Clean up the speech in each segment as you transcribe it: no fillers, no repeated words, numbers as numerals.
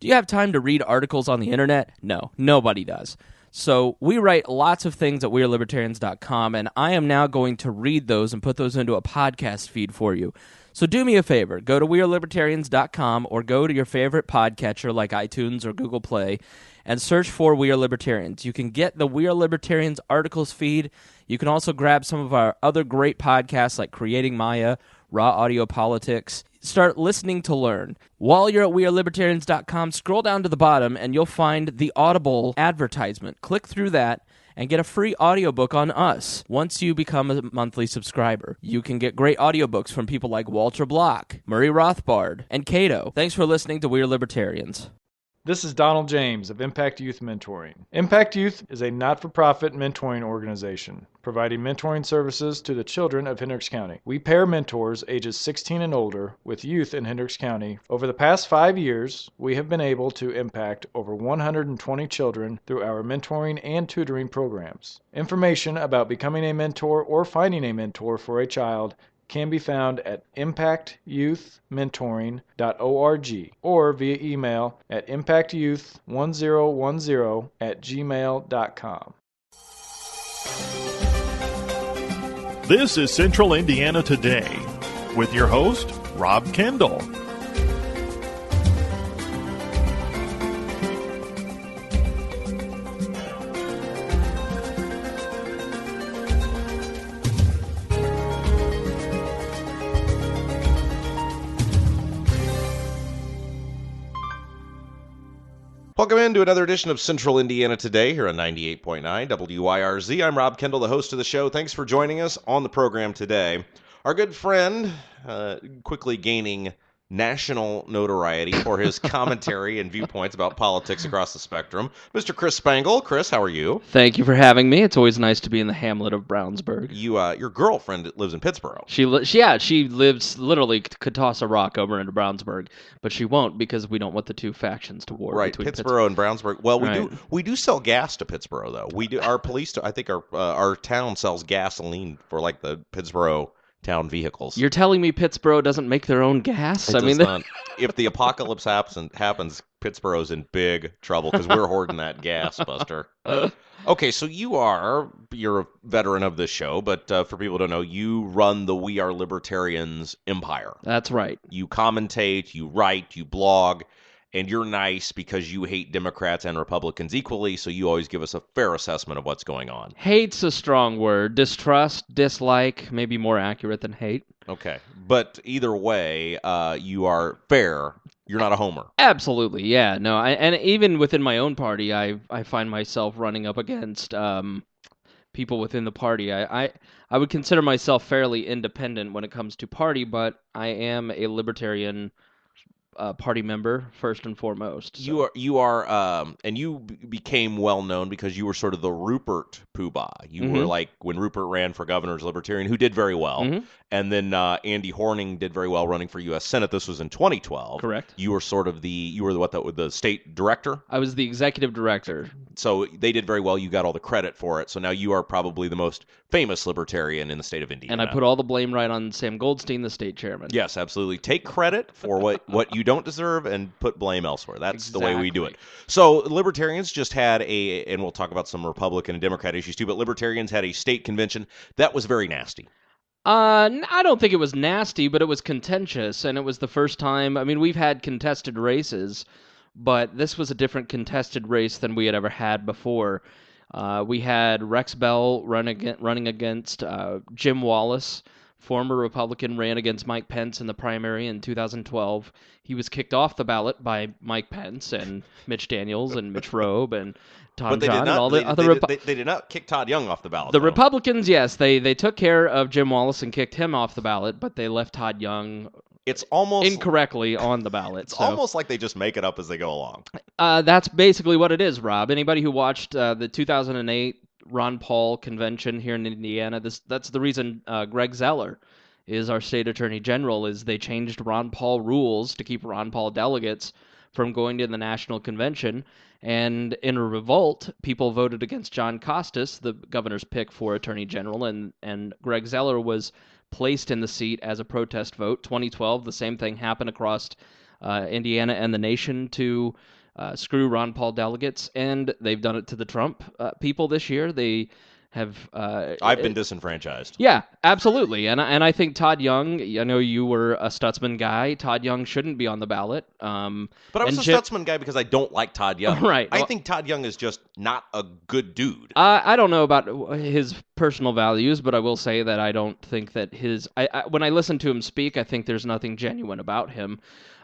Do you have time to read articles on the internet? No, nobody does. So we write lots of things at wearelibertarians.com, and I am now going to read those and put those into a podcast feed for you. So do me a favor. Go to wearelibertarians.com or go to your favorite podcatcher like iTunes or Google Play and search for We Are Libertarians. You can get the We Are Libertarians articles feed. You can also grab some of our other great podcasts like Creating Maya, Raw Audio Politics. Start listening to learn. While you're at wearelibertarians.com, scroll down to the bottom and you'll find the Audible advertisement. Click through that and get a free audiobook on us once you become a monthly subscriber. You can get great audiobooks from people like Walter Block, Murray Rothbard, and Cato. Thanks for listening to We Are Libertarians. This is Donald James of Impact Youth Mentoring. Impact Youth is a not-for-profit mentoring organization providing mentoring services to the children of Hendricks County. We pair mentors ages 16 and older with youth in Hendricks County. Over the past 5 years, we have been able to impact over 120 children through our mentoring and tutoring programs. Information about becoming a mentor or finding a mentor for a child can be found at impactyouthmentoring.org or via email at impactyouth1010@gmail.com. This is Central Indiana Today with your host, Rob Kendall. Welcome into another edition of Central Indiana Today here on 98.9 WYRZ. I'm Rob Kendall, the host of the show. Thanks for joining us on the program today. Our good friend, quickly gaining national notoriety for his commentary and viewpoints about politics across the spectrum, Mr. Chris Spangle. Chris, how are you? Thank you for having me. It's always nice to be in the hamlet of Brownsburg. Your girlfriend lives in Pittsburgh. She lives literally could toss a rock over into Brownsburg, but she won't because we don't want the two factions to war. Right, between Pittsburgh and Brownsburg. Well, Right. we do sell gas to Pittsburgh though. We do. Our police, I think our town sells gasoline for like the Pittsburgh town vehicles. You're telling me Pittsburgh doesn't make their own gas? It does not. If the apocalypse happens, Pittsburgh's in big trouble because we're hoarding that gas, Buster. Okay, so you're a veteran of this show, but for people who don't know, you run the We Are Libertarians empire. That's right. You commentate, you write, you blog, and you're nice because you hate Democrats and Republicans equally, so you always give us a fair assessment of what's going on. Hate's a strong word. Distrust, dislike, maybe more accurate than hate. Okay, but either way, you are fair. You're not a homer. Absolutely, yeah. No, and even within my own party, I find myself running up against people within the party. I would consider myself fairly independent when it comes to party, but I am a libertarian party member first and foremost. So. You are, and you became well known because you were sort of the Rupert Poobah. You were like when Rupert ran for governor as Libertarian, who did very well, and then Andy Horning did very well running for U.S. Senate. This was in 2012. Correct. You were sort of the state director. I was the executive director. So they did very well. You got all the credit for it. So now you are probably the most famous libertarian in the state of Indiana. And I put all the blame right on Sam Goldstein, the state chairman. Yes, absolutely. Take credit for what you don't deserve and put blame elsewhere. That's the way we do it. So Libertarians just had and we'll talk about some Republican and Democrat issues too, but Libertarians had a state convention that was very nasty. I don't think it was nasty, but it was contentious, and it was the first time. I mean, we've had contested races, but this was a different contested race than we had ever had before. We had Rex Bell running against Jim Wallace, former Republican, ran against Mike Pence in the primary in 2012. He was kicked off the ballot by Mike Pence and Mitch Daniels and Mitch Robe and Tom John and all the other they did not kick Todd Young off the ballot. The Republicans, yes, they took care of Jim Wallace and kicked him off the ballot, but they left Todd Young it's almost incorrectly on the ballot. It's almost like they just make it up as they go along. That's basically what it is, Rob. Anybody who watched the 2008 Ron Paul convention here in Indiana, that's the reason Greg Zeller is our state attorney general, is they changed Ron Paul rules to keep Ron Paul delegates from going to the national convention. And in a revolt, people voted against John Costas, the governor's pick for attorney general, and Greg Zeller was placed in the seat as a protest vote. 2012, the same thing happened across Indiana and the nation to screw Ron Paul delegates, and they've done it to the Trump people this year. They have. I've been disenfranchised. Yeah, absolutely, and I think Todd Young. I know you were a Stutzman guy. Todd Young shouldn't be on the ballot. But I was a Stutzman guy because I don't like Todd Young. Right. I think Todd Young is just not a good dude. I don't know about his personal values, but I will say that I don't think that when I listen to him speak, I think there's nothing genuine about him.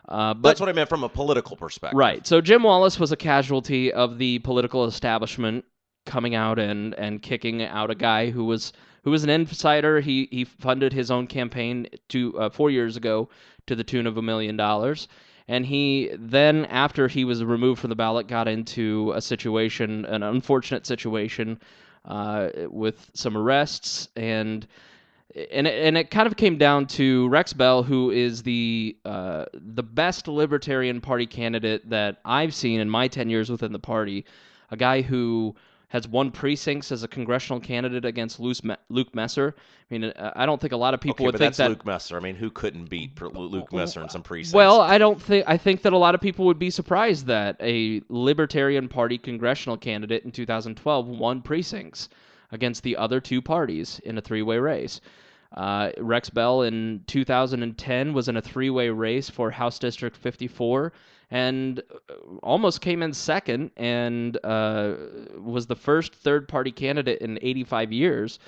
But that's what I meant from a political perspective. Right. So Jim Wallace was a casualty of the political establishment coming out and kicking out a guy who was an insider. He funded his own campaign 4 years ago to the tune of $1 million. And he then, after he was removed from the ballot, got into an unfortunate situation with some arrests, and it kind of came down to Rex Bell, who is the best Libertarian Party candidate that I've seen in my 10 years within the party, a guy who has won precincts as a congressional candidate against Luke Messer. I mean, I don't think a lot of people would think that Luke Messer. I mean, who couldn't beat Luke Messer in some precincts? Well, I think that a lot of people would be surprised that a Libertarian Party congressional candidate in 2012 won precincts against the other two parties in a three-way race. Rex Bell in 2010 was in a three-way race for House District 54 and almost came in second and was the first third-party candidate in 85 years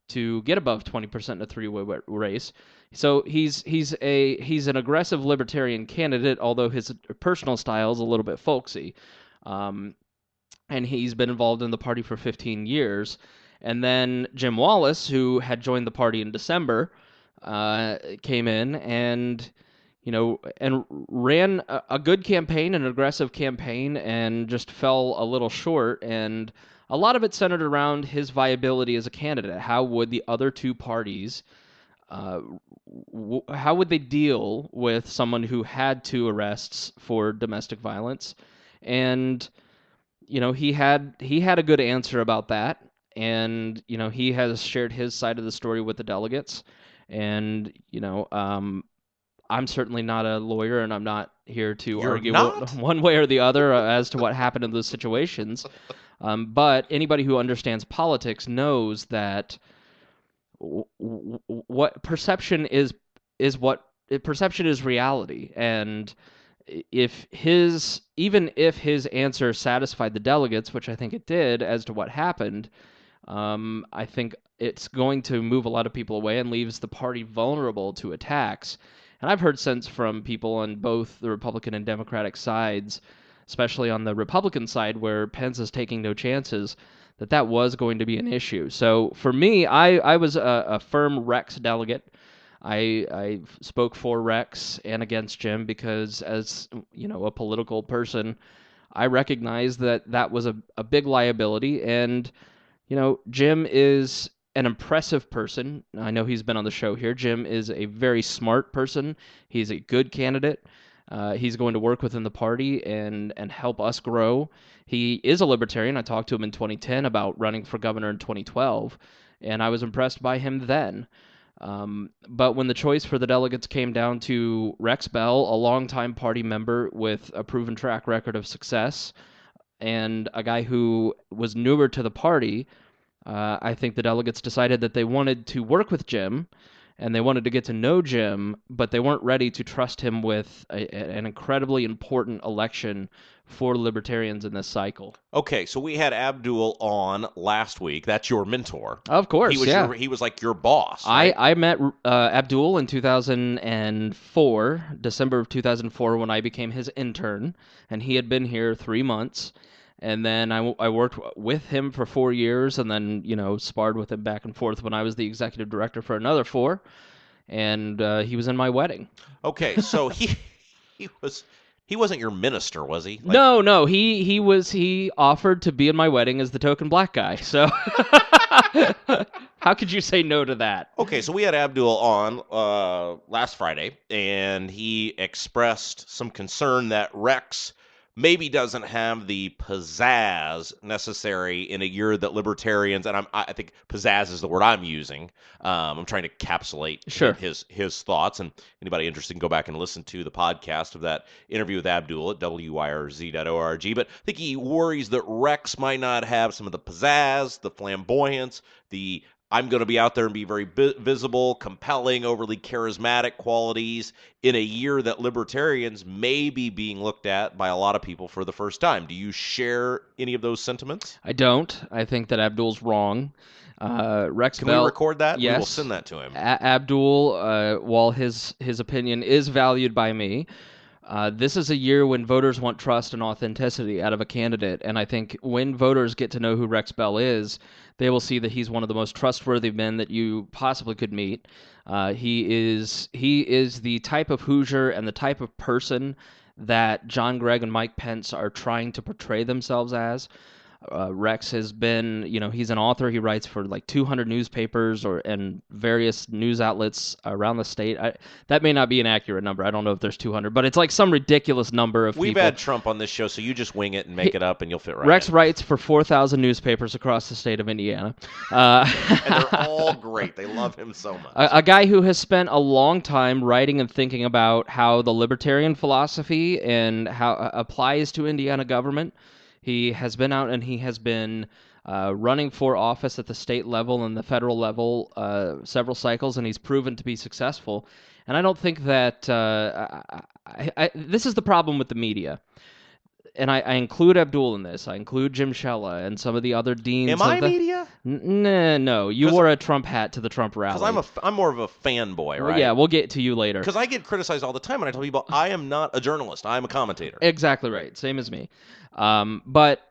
to get above 20% in a three-way race. So he's an aggressive libertarian candidate, although his personal style is a little bit folksy. And he's been involved in the party for 15 years. And then Jim Wallace, who had joined the party in December, came in and ran a good campaign, an aggressive campaign, and just fell a little short. And a lot of it centered around his viability as a candidate. How would the other two parties, how would they deal with someone who had 2 arrests for domestic violence? And he had a good answer about that. And, he has shared his side of the story with the delegates. And, I'm certainly not a lawyer, and I'm not here to argue one way or the other as to what happened in those situations. But anybody who understands politics knows that what perception is reality. And even if his answer satisfied the delegates, which I think it did, as to what happened, I think it's going to move a lot of people away and leaves the party vulnerable to attacks. And I've heard sense from people on both the Republican and Democratic sides, especially on the Republican side where Pence is taking no chances, that was going to be an issue. So for me, I was a firm Rex delegate. I spoke for Rex and against Jim because, as a political person, I recognize that was a big liability. And Jim is an impressive person. I know he's been on the show here. Jim is a very smart person. He's a good candidate. He's going to work within the party and help us grow. He is a libertarian. I talked to him in 2010 about running for governor in 2012, and I was impressed by him then. But when the choice for the delegates came down to Rex Bell, a longtime party member with a proven track record of success, and a guy who was newer to the party, I think the delegates decided that they wanted to work with Jim, and they wanted to get to know Jim, but they weren't ready to trust him with an incredibly important election for libertarians in this cycle. Okay, so we had Abdul on last week. That's your mentor. Of course, he was like your boss. Right? I met Abdul in 2004, December of 2004, when I became his intern, and he had been here 3 months. And then I worked with him for 4 years, and then sparred with him back and forth when I was the executive director for another 4, and he was in my wedding. Okay, so he wasn't your minister, was he? No, he offered to be in my wedding as the token black guy. So how could you say no to that? Okay, so we had Abdul on last Friday, and he expressed some concern that Rex maybe doesn't have the pizzazz necessary in a year that libertarians, and I think pizzazz is the word I'm using. I'm trying to encapsulate Sure. his thoughts, and anybody interested can go back and listen to the podcast of that interview with Abdul at wyrz.org. But I think he worries that Rex might not have some of the pizzazz, the flamboyance, the I'm going to be out there and be very visible, compelling, overly charismatic qualities in a year that libertarians may be being looked at by a lot of people for the first time. Do you share any of those sentiments? I don't. I think that Abdul's wrong. Rex Can Bell, we record that? Yes. We will send that to him. Abdul, while his opinion is valued by me, this is a year when voters want trust and authenticity out of a candidate, and I think when voters get to know who Rex Bell is, they will see that he's one of the most trustworthy men that you possibly could meet. He is the type of Hoosier and the type of person that John Gregg and Mike Pence are trying to portray themselves as. Rex has been, he's an author. He writes for like 200 newspapers and various news outlets around the state. That may not be an accurate number. I don't know if there's 200, but it's like some ridiculous number of We've people. had Trump on this show, so you just wing it and make it up, and you'll fit right Rex in. writes for 4,000 newspapers across the state of Indiana. And they're all great. They love him so much. A guy who has spent a long time writing and thinking about how the libertarian philosophy and how applies to Indiana government. He has been out and he has been running for office at the state level and the federal level several cycles, and he's proven to be successful. And I don't think that this is the problem with the media. And I include Abdul in this. I include Jim Shella and some of the other deans. Am I media? No. You wore a Trump hat to the Trump rally. Because I'm more of a fanboy, right? Well, yeah, we'll get to you later. Because I get criticized all the time, and I tell people I am not a journalist. I am a commentator. Exactly right. Same as me. But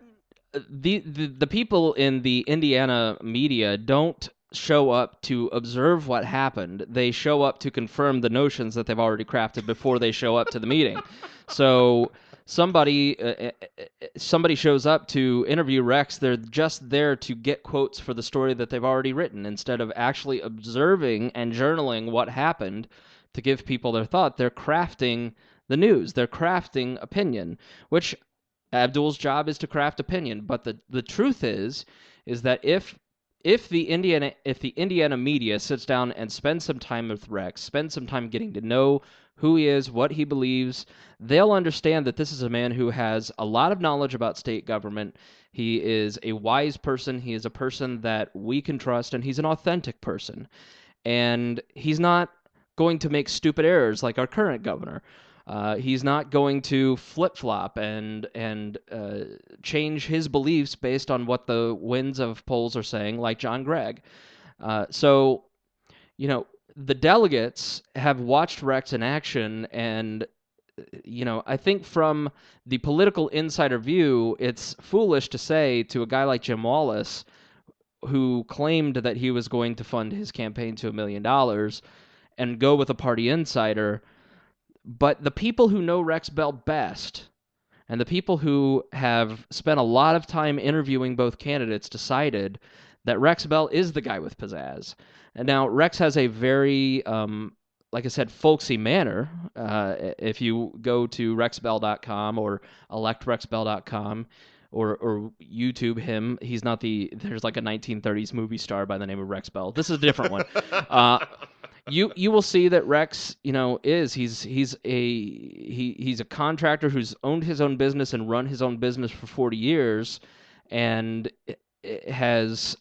the people in the Indiana media don't show up to observe what happened. They show up to confirm the notions that they've already crafted before they show up to the meeting. So somebody shows up to interview Rex. They're just there to get quotes for the story that they've already written instead of actually observing and journaling what happened to give people their thought. They're crafting the news. They're crafting opinion, which Abdul's job is to craft opinion. But the truth is that if the Indiana media sits down and spends some time with Rex, spends some time getting to know who he is, what he believes, they'll understand that this is a man who has a lot of knowledge about state government. He is a wise person. He is a person that we can trust, and he's an authentic person. And he's not going to make stupid errors like our current governor. He's not going to flip-flop and change his beliefs based on what the winds of polls are saying, like John Gregg. So, the delegates have watched Rex in action, and, I think from the political insider view, it's foolish to say to a guy like Jim Wallace, who claimed that he was going to fund his campaign to $1 million, and go with a party insider. But the people who know Rex Bell best, and the people who have spent a lot of time interviewing both candidates, decided that Rex Bell is the guy with pizzazz. And now Rex has a very, like I said, folksy manner. If you go to rexbell.com or electrexbell.com or YouTube him, there's like a 1930s movie star by the name of Rex Bell. This is a different one. You will see that Rex, he's a contractor who's owned his own business and run his own business for 40 years, and has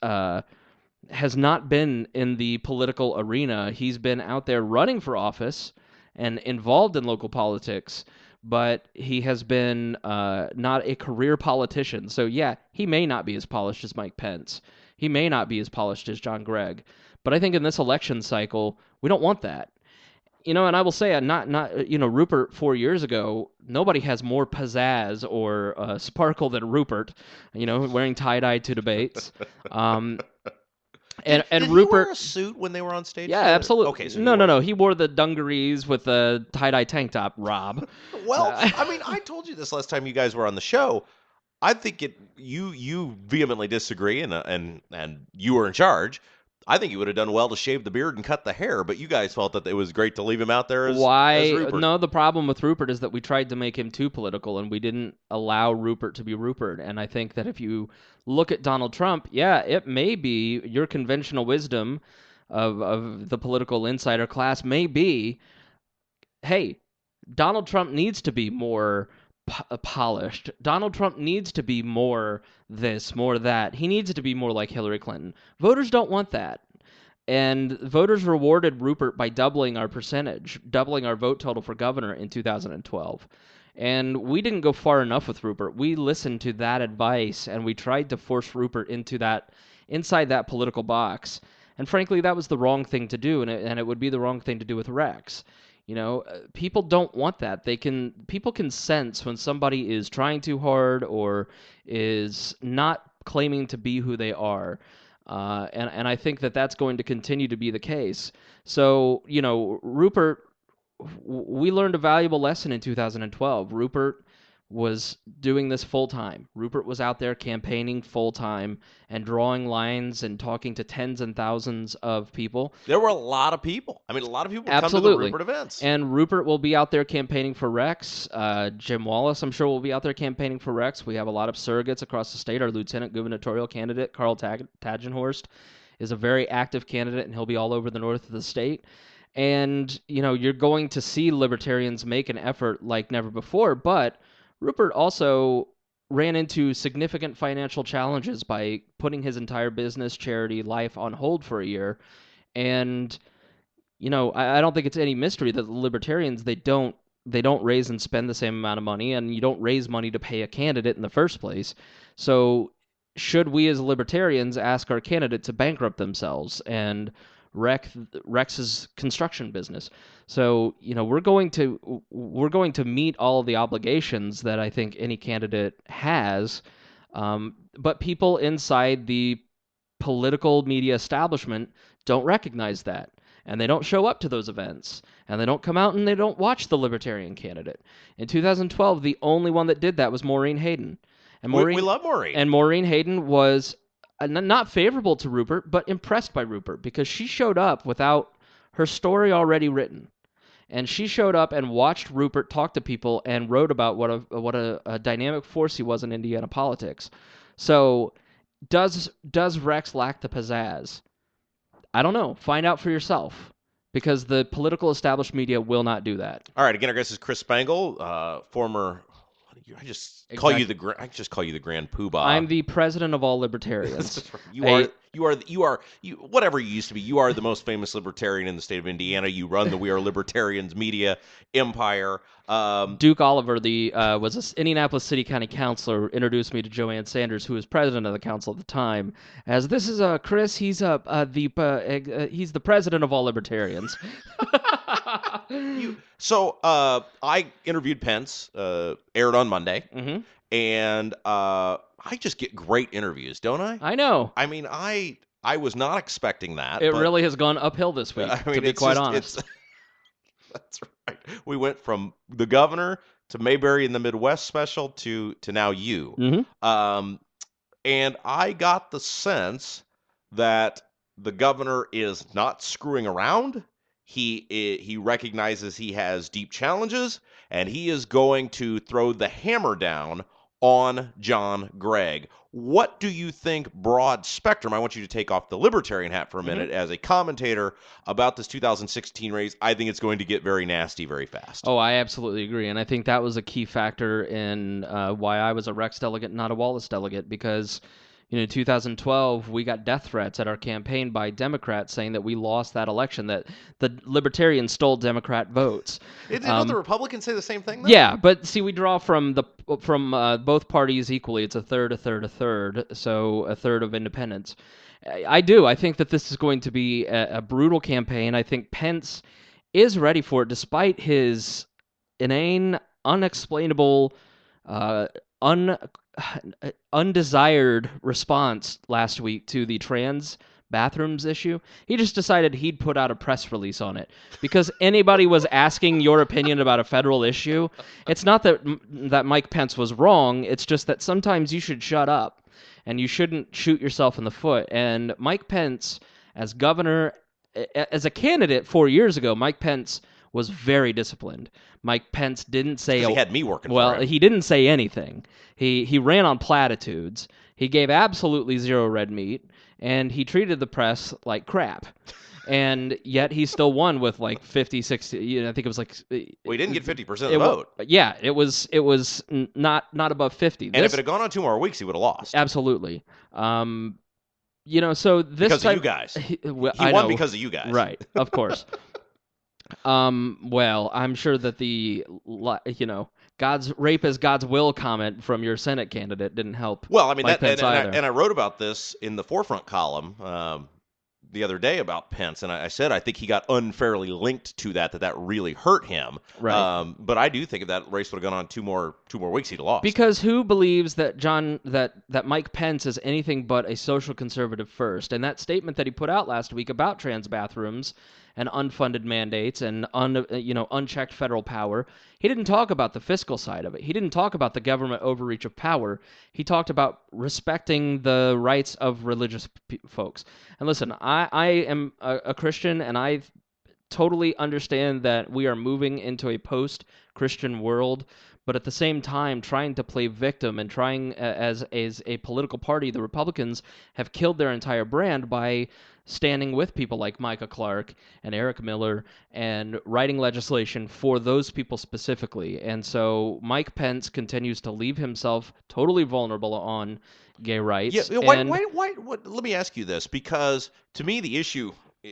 not been in the political arena. He's been out there running for office and involved in local politics, but he has been not a career politician. So yeah, he may not be as polished as Mike Pence. He may not be as polished as John Gregg. But I think in this election cycle, we don't want that. And I will say, Rupert 4 years ago, nobody has more pizzazz or sparkle than Rupert, wearing tie-dye to debates. Did Rupert, he wear a suit when they were on stage? Yeah, absolutely. Okay, so no. He wore the dungarees with the tie-dye tank top, Rob. Well, I told you this last time you guys were on the show. I think you vehemently disagree, and you were in charge. I think he would have done well to shave the beard and cut the hair, but you guys felt that it was great to leave him out there as Rupert. No, the problem with Rupert is that we tried to make him too political, and we didn't allow Rupert to be Rupert. And I think that if you look at Donald Trump, yeah, it may be your conventional wisdom of the political insider class may be, hey, Donald Trump needs to be more polished. Donald Trump needs to be more this, more that. He needs to be more like Hillary Clinton. Voters don't want that. And voters rewarded Rupert by doubling our percentage, doubling our vote total for governor in 2012. And we didn't go far enough with Rupert. We listened to that advice, and we tried to force Rupert inside that political box. And frankly, that was the wrong thing to do, and it would be the wrong thing to do with Rex. You know, people don't want that. People can sense when somebody is trying too hard or is not claiming to be who they are. And I think that that's going to continue to be the case. So, you know, Rupert, we learned a valuable lesson in 2012. Rupert was doing this full time. Rupert was out there campaigning full time and drawing lines and talking to tens and thousands of people. There were a lot of people. I mean, a lot of people Absolutely. Come to the Rupert events. And Rupert will be out there campaigning for Rex. Jim Wallace, I'm sure, will be out there campaigning for Rex. We have a lot of surrogates across the state. Our lieutenant gubernatorial candidate, Carl Tagenhorst, is a very active candidate, and he'll be all over the north of the state. And, you know, you're going to see libertarians make an effort like never before, but Rupert also ran into significant financial challenges by putting his entire business, charity, life on hold for a year. And, you know, I don't think it's any mystery that the libertarians, they don't raise and spend the same amount of money, and you don't raise money to pay a candidate in the first place. So should we as libertarians ask our candidate to bankrupt themselves and Rex's construction business? So, you know, we're going to meet all of the obligations that I think any candidate has, but people inside the political media establishment don't recognize that, and they don't show up to those events, and they don't come out and they don't watch the libertarian candidate. In 2012, the only one that did that was Maureen Hayden. And we love Maureen. And Maureen Hayden was not favorable to Rupert, but impressed by Rupert because she showed up without her story already written. And she showed up and watched Rupert talk to people and wrote about what a dynamic force he was in Indiana politics. So does Rex lack the pizzazz? I don't know. Find out for yourself, because the political established media will not do that. All right. Again, our guest is Chris Spangle, former. I just call you the Grand Poobah. I'm the president of all libertarians. You are whatever you used to be. You are the most famous libertarian in the state of Indiana. You run the We Are Libertarians media empire. Duke Oliver, was an Indianapolis City County Councilor, introduced me to Joanne Sanders, who was president of the council at the time, as this is Chris. He's the president of all libertarians. I interviewed Pence, aired on Monday, mm-hmm. and I just get great interviews, don't I? I know. I mean, I was not expecting that. It really has gone uphill this week, to be quite honest. That's right. We went from the governor to Mayberry in the Midwest special to now you. Mm-hmm. And I got the sense that the governor is not screwing around. He recognizes he has deep challenges, and he is going to throw the hammer down on John Gregg. What do you think, broad spectrum? I want you to take off the libertarian hat for a minute as a commentator about this 2016 race. I think it's going to get very nasty very fast. Oh, I absolutely agree. And I think that was a key factor in why I was a Rex delegate, not a Wallace delegate, because in 2012, we got death threats at our campaign by Democrats saying that we lost that election, that the Libertarians stole Democrat votes. Don't the Republicans say the same thing, though? Yeah, but see, we draw from both parties equally. It's a third, so a third of independents. I do. I think that this is going to be a brutal campaign. I think Pence is ready for it, despite his inane, unexplainable, undesired response last week to the trans bathrooms issue. He just decided he'd put out a press release on it because anybody was asking your opinion about a federal issue. It's not that Mike Pence was wrong. It's just that sometimes you should shut up and you shouldn't shoot yourself in the foot. And Mike Pence As governor, as a candidate 4 years ago, Mike Pence was very disciplined. Mike Pence didn't say... Because he had me working well, for him. he didn't say anything. He ran on platitudes. He gave absolutely zero red meat, and he treated the press like crap. And yet he still won with like 50, 60, I think it was like... Well, he didn't get 50% of the vote. Yeah, it was not above 50. And if it had gone on 2 more weeks, he would have lost. Absolutely. So this because time... of you guys. He I won know. because of you guys. Right, of course. Well, I'm sure that the, God's rape is God's will comment from your Senate candidate didn't help. Well, I mean, Mike Pence either. I wrote about this in the Forefront column the other day about Pence, and I said I think he got unfairly linked to that really hurt him. Right. But I do think if that race would have gone on two more weeks, he'd have lost. Because who believes that that Mike Pence is anything but a social conservative first? And that statement that he put out last week about trans bathrooms and unfunded mandates and unchecked federal power, he didn't talk about the fiscal side of it. He didn't talk about the government overreach of power. He talked about respecting the rights of religious folks. And listen, I am a Christian, and I totally understand that we are moving into a post-Christian world, but at the same time trying to play victim and trying as a political party, the Republicans have killed their entire brand by standing with people like Micah Clark and Eric Miller and writing legislation for those people specifically. And so Mike Pence continues to leave himself totally vulnerable on gay rights. Yeah, why, let me ask you this, because to me the issue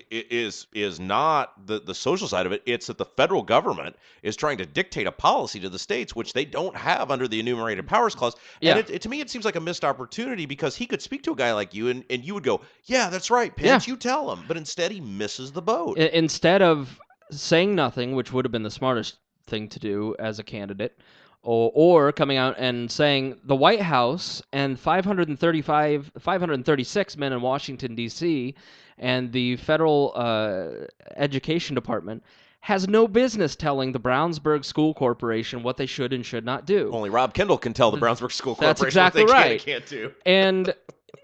is not the social side of it. It's that the federal government is trying to dictate a policy to the states, which they don't have under the enumerated powers clause. Yeah. And to me, it seems like a missed opportunity, because he could speak to a guy like you, and you would go, yeah, that's right, Pence, you tell him. But instead, he misses the boat. Instead of saying nothing, which would have been the smartest thing to do as a candidate, or coming out and saying the White House and 536 men in Washington, D.C., and the federal education department has no business telling the Brownsburg School Corporation what they should and should not do. Only Rob Kendall can tell the Brownsburg School That's Corporation exactly what they right. can and can't do. And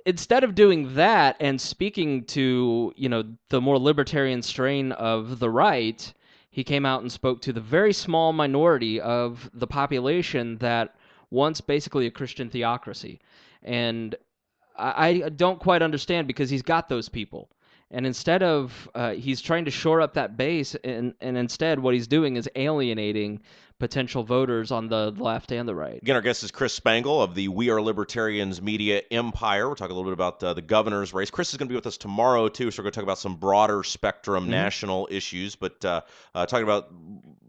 instead of doing that and speaking to, the more libertarian strain of the right, he came out and spoke to the very small minority of the population that wants basically a Christian theocracy. And I don't quite understand, because he's got those people. And instead of, he's trying to shore up that base, and instead what he's doing is alienating potential voters on the left and the right. Again, our guest is Chris Spangle of the We Are Libertarians media empire. We're talking a little bit about the governor's race. Chris is going to be with us tomorrow, too, so we're going to talk about some broader spectrum national issues. But talking about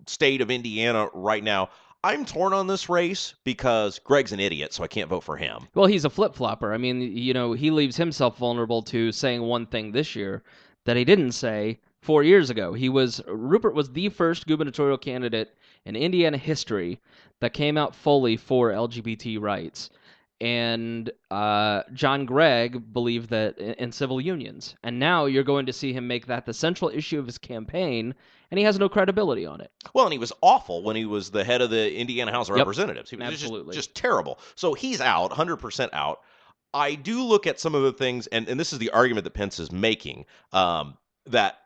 state of Indiana right now, I'm torn on this race because Greg's an idiot, so I can't vote for him. Well, he's a flip-flopper. I mean, he leaves himself vulnerable to saying one thing this year that he didn't say 4 years ago. Rupert was the first gubernatorial candidate in Indiana history that came out fully for LGBT rights. And John Gregg believed that in civil unions. And now you're going to see him make that the central issue of his campaign, and he has no credibility on it. Well, and he was awful when he was the head of the Indiana House of Representatives. He was Absolutely. just terrible. So he's out, 100% out. I do look at some of the things, and this is the argument that Pence is making, that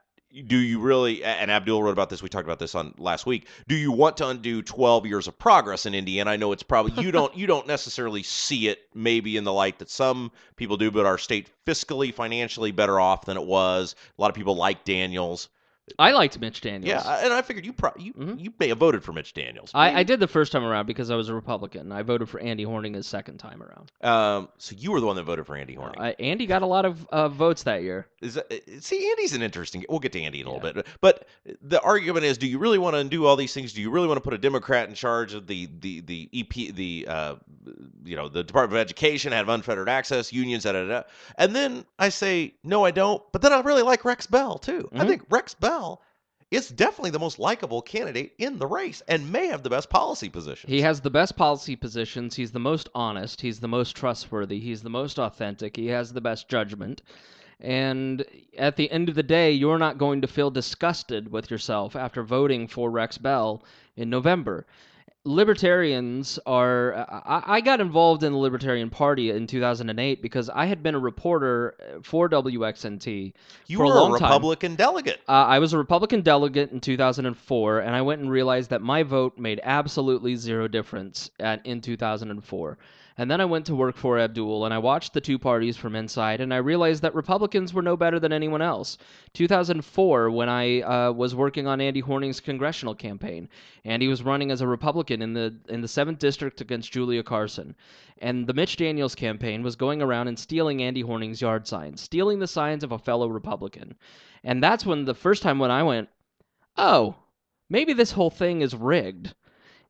do you really, and Abdul wrote about this, we talked about this on last week, do you want to undo 12 years of progress in Indiana? I know it's probably, you don't necessarily see it maybe in the light that some people do, but our state fiscally, financially better off than it was. A lot of people like Daniels. I liked Mitch Daniels. Yeah, and I figured you may have voted for Mitch Daniels. I did the first time around because I was a Republican. I voted for Andy Horning his second time around. So you were the one that voted for Andy Horning. Andy got a lot of votes that year. See, Andy's an interesting... We'll get to Andy in a little bit. But the argument is, do you really want to undo all these things? Do you really want to put a Democrat in charge of the Department of Education, have unfettered access, unions, da-da-da? And then I say, no, I don't. But then I really like Rex Bell, too. I think Rex Bell is definitely the most likable candidate in the race and may have the best policy positions. He has the best policy positions. He's the most honest. He's the most trustworthy. He's the most authentic. He has the best judgment. And at the end of the day, you're not going to feel disgusted with yourself after voting for Rex Bell in November. Libertarians are. I got involved in the Libertarian Party in 2008 because I had been a reporter for WXNT You for a were a long time. Republican delegate. I was a Republican delegate in 2004, and I went and realized that my vote made absolutely zero difference in 2004. And then I went to work for Abdul, and I watched the two parties from inside, and I realized that Republicans were no better than anyone else. 2004, when I was working on Andy Horning's congressional campaign, Andy was running as a Republican in the 7th District against Julia Carson. And the Mitch Daniels campaign was going around and stealing Andy Horning's yard signs, stealing the signs of a fellow Republican. And that's when the first time when I went, oh, maybe this whole thing is rigged.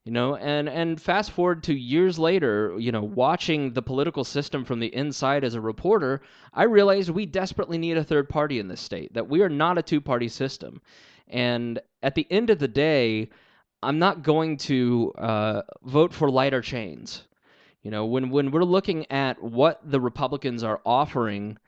And fast forward to years later, watching the political system from the inside as a reporter, I realized we desperately need a third party in this state, that we are not a two-party system. And at the end of the day, I'm not going to vote for lighter chains. When we're looking at what the Republicans are offering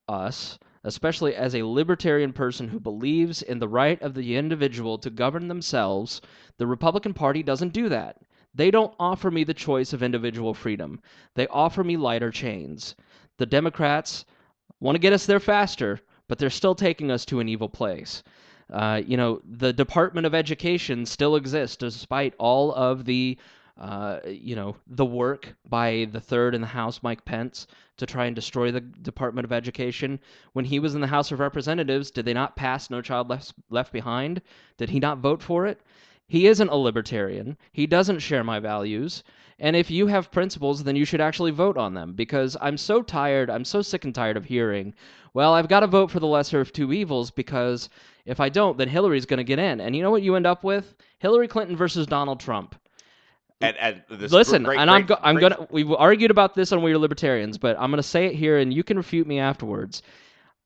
us, especially as a libertarian person who believes in the right of the individual to govern themselves, the Republican Party doesn't do that. They don't offer me the choice of individual freedom. They offer me lighter chains. The Democrats want to get us there faster, but they're still taking us to an evil place. The Department of Education still exists despite all of the work by the third in the House, Mike Pence, to try and destroy the Department of Education. When he was in the House of Representatives, did they not pass No Child Left Behind? Did he not vote for it? He isn't a libertarian. He doesn't share my values. And if you have principles, then you should actually vote on them, because I'm so sick and tired of hearing, well, I've got to vote for the lesser of two evils, because if I don't, then Hillary's going to get in. And you know what you end up with? Hillary Clinton versus Donald Trump. We've argued about this on We Are Libertarians, but I'm going to say it here, and you can refute me afterwards.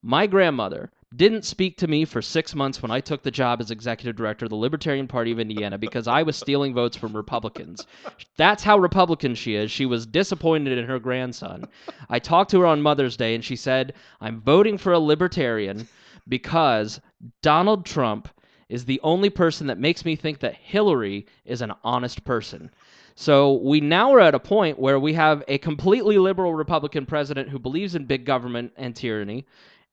My grandmother didn't speak to me for 6 months when I took the job as executive director of the Libertarian Party of Indiana because I was stealing votes from Republicans. That's how Republican she is. She was disappointed in her grandson. I talked to her on Mother's Day, and she said, I'm voting for a libertarian because Donald Trump is the only person that makes me think that Hillary is an honest person. So we now are at a point where we have a completely liberal Republican president who believes in big government and tyranny,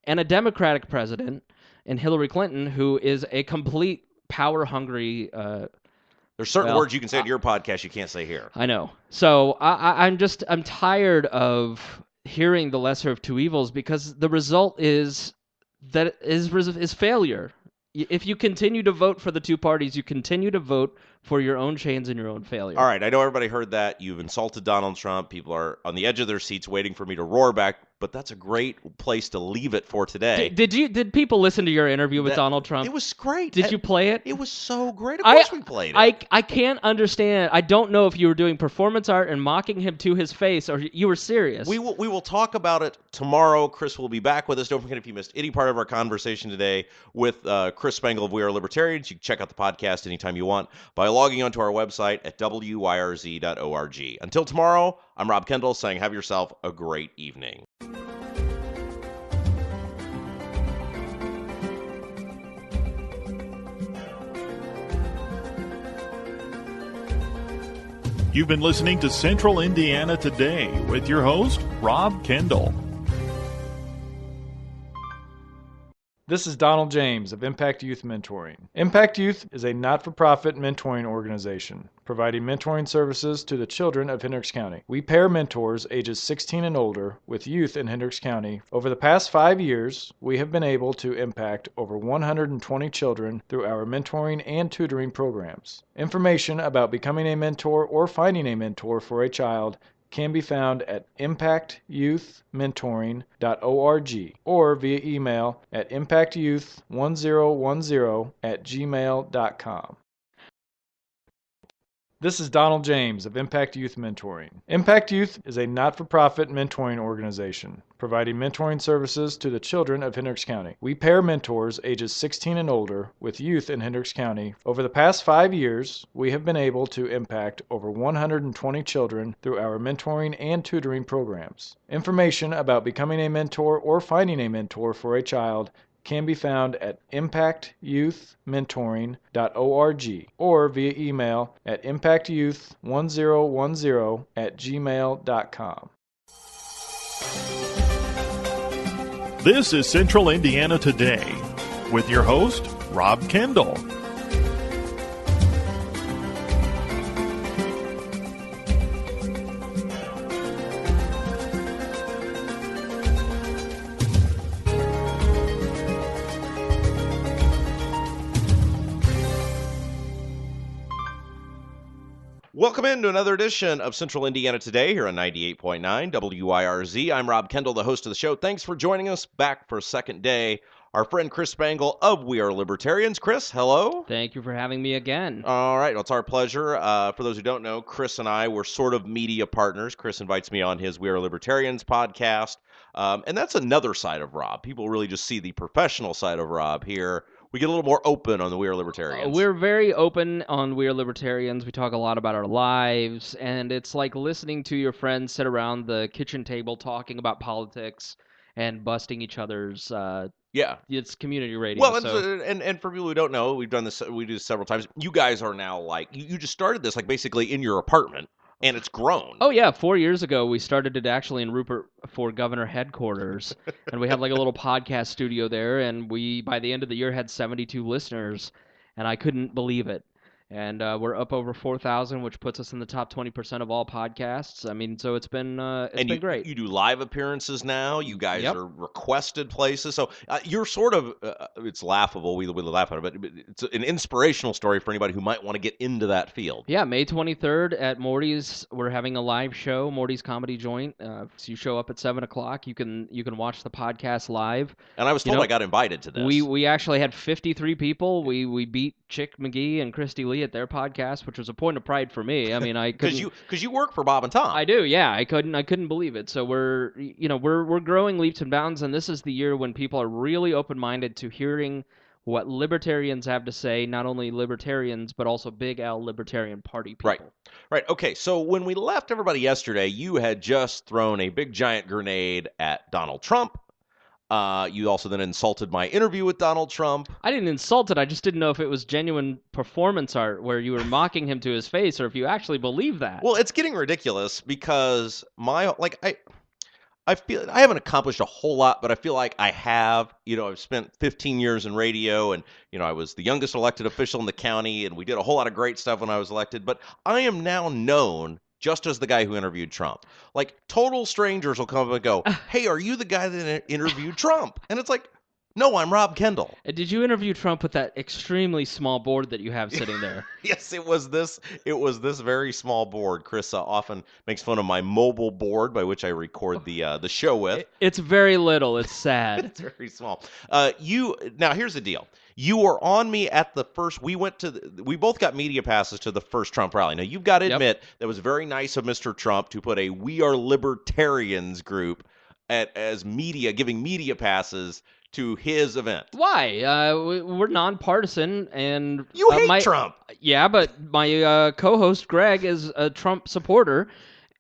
and a Democratic president in Hillary Clinton who is a complete power-hungry... There's certain words you can say to your podcast you can't say here. I know. So I'm tired of hearing the lesser of two evils, because the result is failure. If you continue to vote for the two parties, you continue to vote for your own chains and your own failure. All right, I know everybody heard that. You've insulted Donald Trump. People are on the edge of their seats waiting for me to roar back, but that's a great place to leave it for today. Did people listen to your interview with Donald Trump? It was great. Did you play it? It was so great. Of course we played it. I can't understand. I don't know if you were doing performance art and mocking him to his face, or you were serious. We will talk about it tomorrow. Chris will be back with us. Don't forget, if you missed any part of our conversation today with Chris Spangle of We Are Libertarians, you can check out the podcast anytime you want by logging onto our website at wyrz.org. Until tomorrow, I'm Rob Kendall saying have yourself a great evening. You've been listening to Central Indiana Today with your host, Rob Kendall. This is Donald James of Impact Youth Mentoring. Impact Youth is a not-for-profit mentoring organization providing mentoring services to the children of Hendricks County. We pair mentors ages 16 and older with youth in Hendricks County. Over the past 5 years, we have been able to impact over 120 children through our mentoring and tutoring programs. Information about becoming a mentor or finding a mentor for a child can be found at impactyouthmentoring.org or via email at impactyouth1010@gmail.com. This is Donald James of Impact Youth Mentoring. Impact Youth is a not-for-profit mentoring organization providing mentoring services to the children of Hendricks County. We pair mentors ages 16 and older with youth in Hendricks County. Over the past 5 years, we have been able to impact over 120 children through our mentoring and tutoring programs. Information about becoming a mentor or finding a mentor for a child can be found at impactyouthmentoring.org or via email at impactyouth1010@gmail.com. This is Central Indiana Today with your host, Rob Kendall. Welcome into another edition of Central Indiana Today here on 98.9 WIRZ. I'm Rob Kendall, the host of the show. Thanks for joining us back for a second day. Our friend Chris Spangle of We Are Libertarians. Chris, hello. Thank you for having me again. All right, well, it's our pleasure. For those who don't know, Chris and I were sort of media partners. Chris invites me on his We Are Libertarians podcast, and that's another side of Rob. People really just see the professional side of Rob here. We get a little more open on the We Are Libertarians. We're very open on We Are Libertarians. We talk a lot about our lives, and it's like listening to your friends sit around the kitchen table talking about politics and busting each other's. It's community radio. Well, and for people who don't know, we do this several times. You guys are now like you just started this like basically in your apartment. And it's grown. Oh, yeah. 4 years ago, we started it actually in Rupert for Governor headquarters. And we had like a little podcast studio there. And we, by the end of the year, had 72 listeners. And I couldn't believe it. And we're up over 4,000, which puts us in the top 20% of all podcasts. I mean, so it's been great. You do live appearances now. You guys are requested places. So you're sort of, it's laughable. We laugh at it, but it's an inspirational story for anybody who might want to get into that field. Yeah, May 23rd at Morty's, we're having a live show, Morty's Comedy Joint. So you show up at 7 o'clock. You can watch the podcast live. And I was told I got invited to this. We actually had 53 people. We beat Chick McGee and Christy Lee at their podcast, which was a point of pride for me. I mean, I couldn't because you work for Bob and Tom. I do, yeah. I couldn't believe it. So we're growing leaps and bounds, and this is the year when people are really open-minded to hearing what libertarians have to say. Not only libertarians, but also Big L Libertarian Party people. Right. Okay. So when we left everybody yesterday, you had just thrown a big giant grenade at Donald Trump. You also then insulted my interview with Donald Trump. I didn't insult it. I just didn't know if it was genuine performance art where you were mocking him to his face or if you actually believe that. Well, it's getting ridiculous because I feel I haven't accomplished a whole lot, but I feel like I have. I've spent 15 years in radio, and I was the youngest elected official in the county, and we did a whole lot of great stuff when I was elected. But I am now known just as the guy who interviewed Trump. Like, total strangers will come up and go, hey, are you the guy that interviewed Trump? And it's like, no, I'm Rob Kendall. Did you interview Trump with that extremely small board that you have sitting there? Yes, it was this very small board. Chris often makes fun of my mobile board by which I record the show with. It's very little. It's sad. It's very small. Now, here's the deal. You were on me at the first. We both got media passes to the first Trump rally. Now, you've got to admit that was very nice of Mr. Trump to put a We Are Libertarians group giving media passes to his event. Why? We're nonpartisan, and you hate Trump. Yeah, but my co-host Greg is a Trump supporter,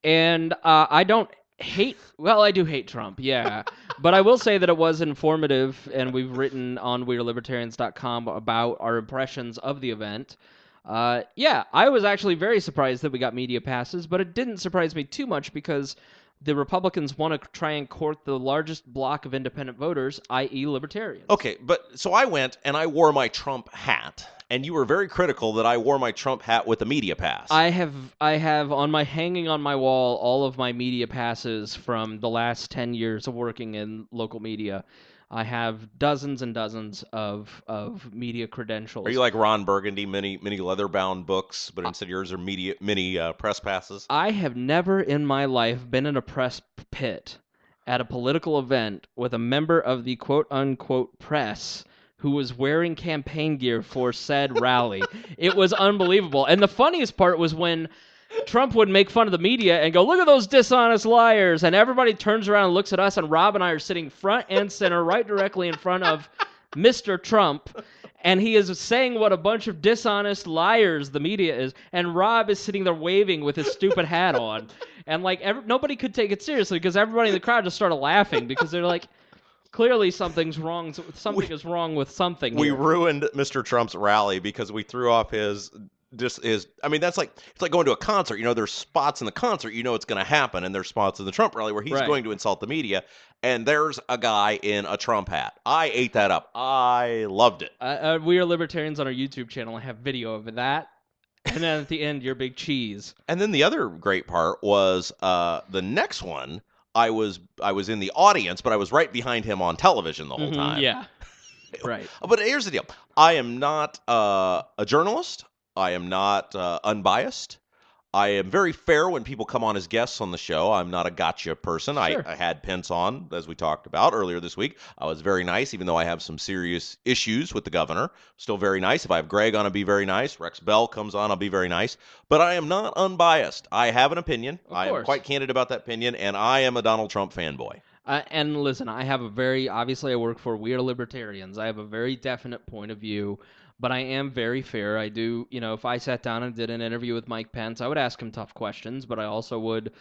and I don't hate. Well, I do hate Trump. Yeah, but I will say that it was informative, and we've written on WeareLibertarians.com about our impressions of the event. Yeah, I was actually very surprised that we got media passes, but it didn't surprise me too much because the Republicans want to try and court the largest block of independent voters, i.e. libertarians. Okay, so I went and I wore my Trump hat, and you were very critical that I wore my Trump hat with a media pass. I have hanging on my wall all of my media passes from the last 10 years of working in local media. I have dozens and dozens of media credentials. Are you like Ron Burgundy, many leather-bound books, but instead yours are mini press passes? I have never in my life been in a press pit at a political event with a member of the quote-unquote press who was wearing campaign gear for said rally. It was unbelievable. And the funniest part was when Trump would make fun of the media and go, look at those dishonest liars. And everybody turns around and looks at us, and Rob and I are sitting front and center right directly in front of Mr. Trump. And he is saying what a bunch of dishonest liars the media is. And Rob is sitting there waving with his stupid hat on. And nobody could take it seriously because everybody in the crowd just started laughing because they're like, Clearly, something's wrong. Something is wrong with something. We here. ruined Mr. Trump's rally because we threw off his. I mean, that's like it's like going to a concert. You know, there's spots in the concert, you know it's going to happen, and there's spots in the Trump rally where he's Right. going to insult the media, and there's a guy in a Trump hat. I ate that up. I loved it. We are Libertarians on our YouTube channel. I have video of that, and then at the end, your big cheese. And then the other great part was the next one. I was in the audience, but I was right behind him on television the whole time. Yeah, right. But here's the deal. I am not a journalist. I am not unbiased. I am very fair when people come on as guests on the show. I'm not a gotcha person. Sure. I had Pence on, as we talked about earlier this week. I was very nice, even though I have some serious issues with the governor. Still very nice. If I have Greg on, I'll be very nice. Rex Bell comes on, I'll be very nice. But I am not unbiased. I have an opinion. I am quite candid about that opinion, and I am a Donald Trump fanboy. And listen, I have obviously I work for We Are Libertarians. I have a very definite point of view, but I am very fair. I do, if I sat down and did an interview with Mike Pence, I would ask him tough questions, but I also would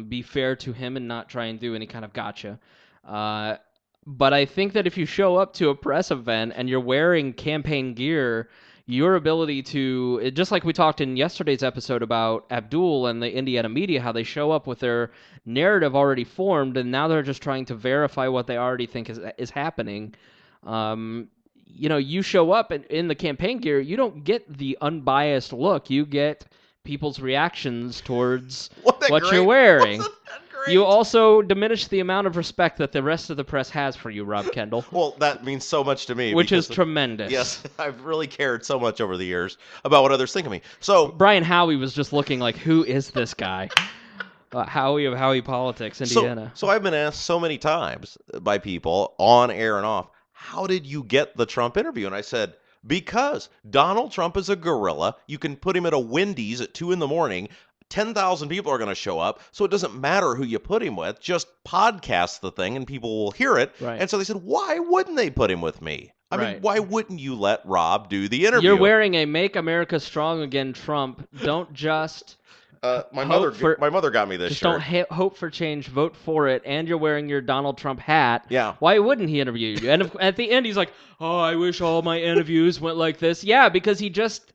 be fair to him and not try and do any kind of gotcha. But I think that if you show up to a press event and you're wearing campaign gear, your ability to, just like we talked in yesterday's episode about Abdul and the Indiana media, how they show up with their narrative already formed, and now they're just trying to verify what they already think is happening. You show up in the campaign gear, you don't get the unbiased look. You get people's reactions towards what you're wearing. You also diminish the amount of respect that the rest of the press has for you, Rob Kendall. Well, that means so much to me. Which is tremendous. Yes, I've really cared so much over the years about what others think of me. So Brian Howie was just looking like, who is this guy? Howie of Howie Politics, Indiana. So I've been asked so many times by people on air and off, how did you get the Trump interview? And I said, because Donald Trump is a gorilla. You can put him at a Wendy's at 2 a.m. 10,000 people are going to show up, so it doesn't matter who you put him with. Just podcast the thing, and people will hear it. Right. And so they said, why wouldn't they put him with me? I mean, why wouldn't you let Rob do the interview? You're wearing a Make America Strong Again Trump. Don't just... my mother got me this shirt. Just don't hope for change, vote for it, and you're wearing your Donald Trump hat. Yeah. Why wouldn't he interview you? And at the end, he's like, oh, I wish all my interviews went like this. Yeah, because he just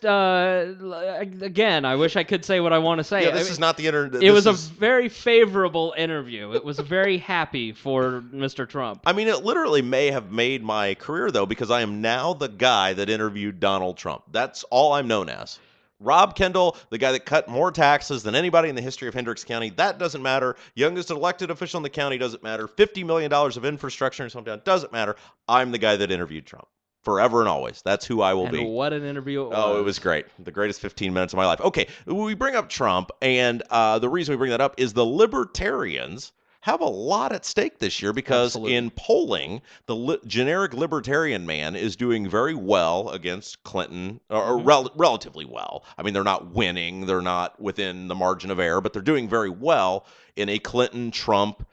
again, I wish I could say what I want to say. Yeah, this is not the internet. It was a very favorable interview. It was very happy for Mr. Trump. I mean, it literally may have made my career, though, because I am now the guy that interviewed Donald Trump. That's all I'm known as. Rob Kendall, the guy that cut more taxes than anybody in the history of Hendricks County. That doesn't matter. Youngest elected official in the county doesn't matter. $50 million of infrastructure in some town doesn't matter. I'm the guy that interviewed Trump. Forever and always. That's who I will be. And what an interview it was. Oh, it was great. The greatest 15 minutes of my life. Okay, we bring up Trump, and the reason we bring that up is the Libertarians have a lot at stake this year because in polling, the generic Libertarian man is doing very well against Clinton, or relatively well. I mean, they're not winning. They're not within the margin of error, but they're doing very well in a Clinton-Trump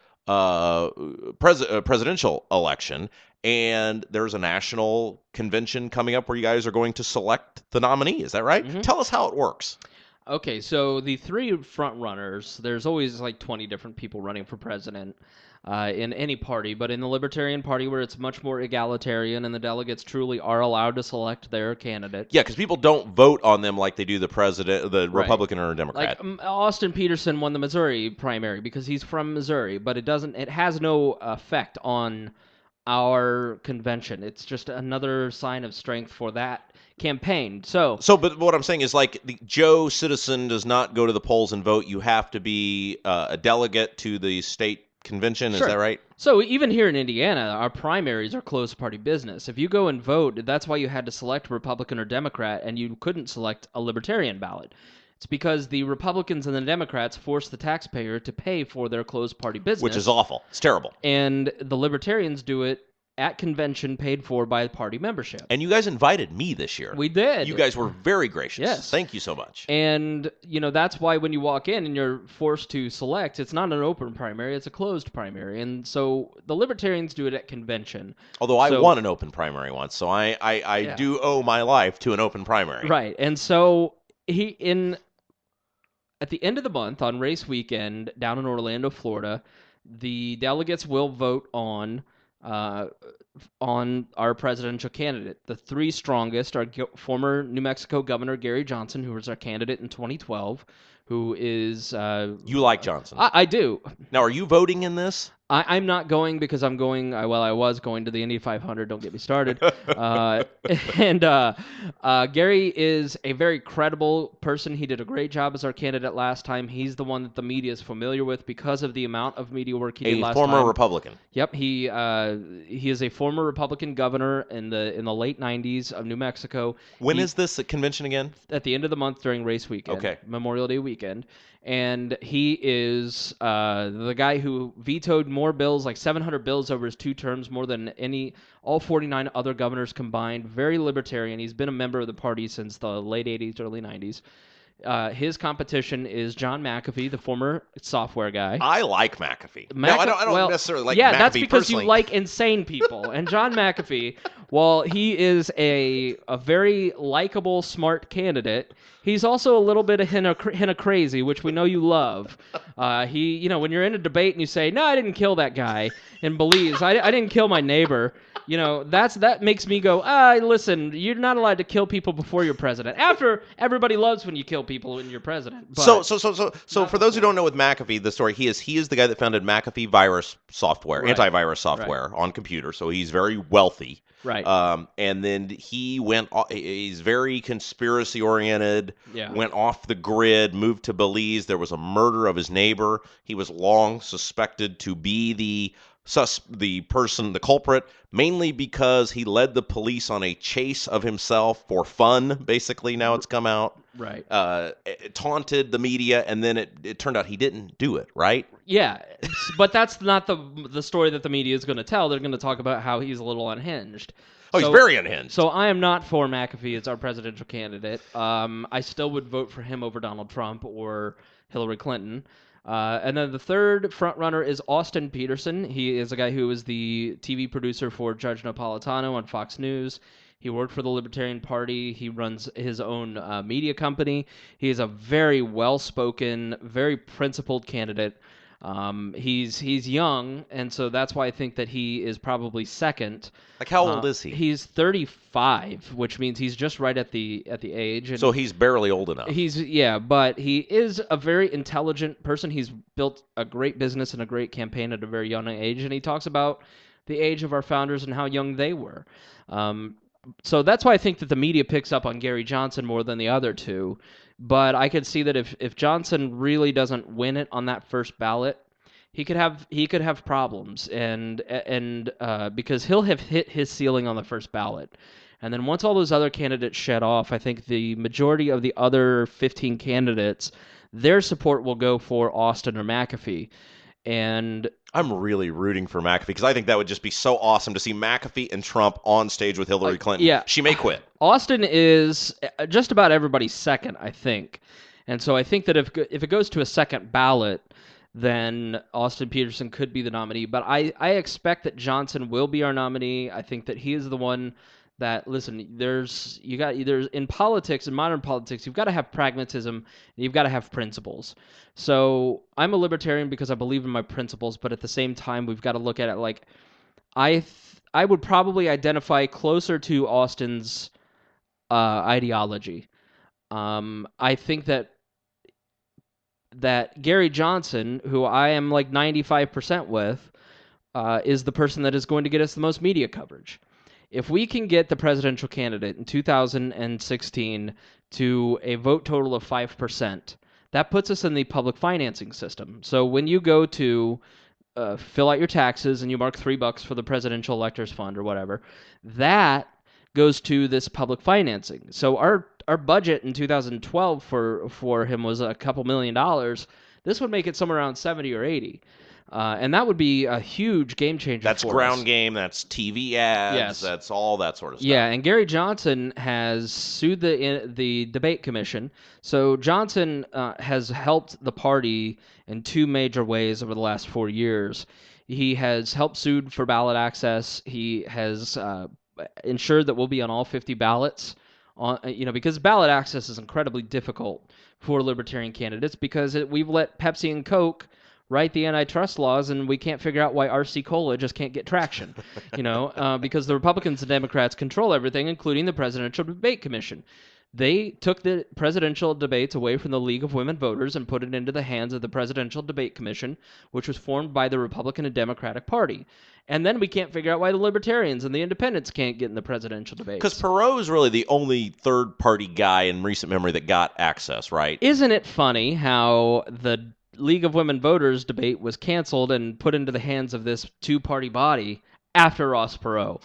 presidential election. And there's a national convention coming up where you guys are going to select the nominee. Is that right? Mm-hmm. Tell us how it works. Okay, so the three front runners, there's always like 20 different people running for president in any party, but in the Libertarian Party where it's much more egalitarian and the delegates truly are allowed to select their candidate. Yeah, because people don't vote on them like they do the president, the Republican or a Democrat. Like Austin Peterson won the Missouri primary because he's from Missouri, but it has no effect on our convention. It's just another sign of strength for that campaign. But what I'm saying is, like, the Joe citizen does not go to the polls and vote. You have to be a delegate to the state convention. Is that right? So even here in Indiana, our primaries are closed party business. If you go and vote, that's why you had to select Republican or Democrat, and you couldn't select a Libertarian ballot. It's because the Republicans and the Democrats force the taxpayer to pay for their closed party business. Which is awful. It's terrible. And the Libertarians do it at convention paid for by party membership. And you guys invited me this year. We did. You guys were very gracious. Yes. Thank you so much. And, that's why when you walk in and you're forced to select, it's not an open primary, it's a closed primary. And so the Libertarians do it at convention. Although I won an open primary once, so I do owe my life to an open primary. Right. And so at the end of the month on race weekend down in Orlando, Florida, the delegates will vote on our presidential candidate. The three strongest are former New Mexico Governor Gary Johnson, who was our candidate in 2012, who is... You like Johnson? I do. Now, are you voting in this? I'm not going because I'm going, I was going to the Indy 500, don't get me started. Gary is a very credible person. He did a great job as our candidate last time. He's the one that the media is familiar with because of the amount of media work he did last time. A former Republican. Yep, he is a former Republican governor in the late 90s of New Mexico. When is this convention again? At the end of the month during race weekend, Memorial Day weekend. And he is the guy who vetoed more bills, like 700 bills over his 2 terms, more than all 49 other governors combined. Very libertarian. He's been a member of the party since the late 80s, early 90s. His competition is John McAfee, the former software guy. I like McAfee. I don't necessarily like McAfee that's because personally. you like insane people. And John McAfee, while he is a very likable, smart candidate, he's also a little bit of hint of crazy, which we know you love. When you're in a debate and you say, "No, I didn't kill that guy," and believes, "I didn't kill my neighbor," that makes me go, listen, you're not allowed to kill people before you're president. After, everybody loves when you kill people when you're president. But so for those who don't know with McAfee, the story, he is the guy that founded McAfee virus software, antivirus software on computers. So he's very wealthy. Right. And then he's very conspiracy oriented, went off the grid, moved to Belize. There was a murder of his neighbor. He was long suspected to be the culprit, mainly because he led the police on a chase of himself for fun, basically. Now it's come out. Right. It taunted the media, and then it turned out he didn't do it, right? Yeah, but that's not the story that the media is going to tell. They're going to talk about how he's a little unhinged. He's very unhinged. So I am not for McAfee as our presidential candidate. I still would vote for him over Donald Trump or Hillary Clinton. And then the third frontrunner is Austin Peterson. He is a guy who is the TV producer for Judge Napolitano on Fox News. He worked for the Libertarian Party. He runs his own media company. He is a very well-spoken, very principled candidate. He's young, and so that's why I think that he is probably second. Like, how old is he? He's 35, which means he's just right at the age. And so he's barely old enough. But he is a very intelligent person. He's built a great business and a great campaign at a very young age, and he talks about the age of our founders and how young they were. So that's why I think that the media picks up on Gary Johnson more than the other two. But I could see that if Johnson really doesn't win it on that first ballot, he could have problems, and because he'll have hit his ceiling on the first ballot, and then once all those other candidates shed off, I think the majority of the other 15 candidates, their support will go for Austin or McAfee. And I'm really rooting for McAfee because I think that would just be so awesome to see McAfee and Trump on stage with Hillary Clinton. Yeah. She may quit. Austin is just about everybody's second, I think. And so I think that if it goes to a second ballot, then Austin Peterson could be the nominee. But I expect that Johnson will be our nominee. I think that he is the one that, listen, in politics, in modern politics, you've got to have pragmatism and you've got to have principles. So I'm a libertarian because I believe in my principles, but at the same time, we've got to look at it like I would probably identify closer to Austin's ideology. I think that Gary Johnson, who I am like 95% with, is the person that is going to get us the most media coverage. If we can get the presidential candidate in 2016 to a vote total of 5%, that puts us in the public financing system. So when you go to fill out your taxes and you mark $3 for the presidential electors fund or whatever, that goes to this public financing. So our budget in 2012 for him was a couple $1 million. This would make it somewhere around 70 or 80. And that would be a huge game changer. That's for ground us. Game, that's TV ads, yes. That's all that sort of stuff. Yeah, and Gary Johnson has sued the debate commission. So Johnson has helped the party in two major ways over the last 4 years. He has helped sue for ballot access. He has ensured that we'll be on all 50 ballots. Because ballot access is incredibly difficult for libertarian candidates because we've let Pepsi and Coke write the antitrust laws, and we can't figure out why RC Cola just can't get traction, because the Republicans and Democrats control everything, including the Presidential Debate Commission. They took the presidential debates away from the League of Women Voters and put it into the hands of the Presidential Debate Commission, which was formed by the Republican and Democratic Party. And then we can't figure out why the Libertarians and the Independents can't get in the presidential debates. Because Perot is really the only third-party guy in recent memory that got access, right? Isn't it funny how the League of Women Voters debate was canceled and put into the hands of this two-party body after Ross Perot?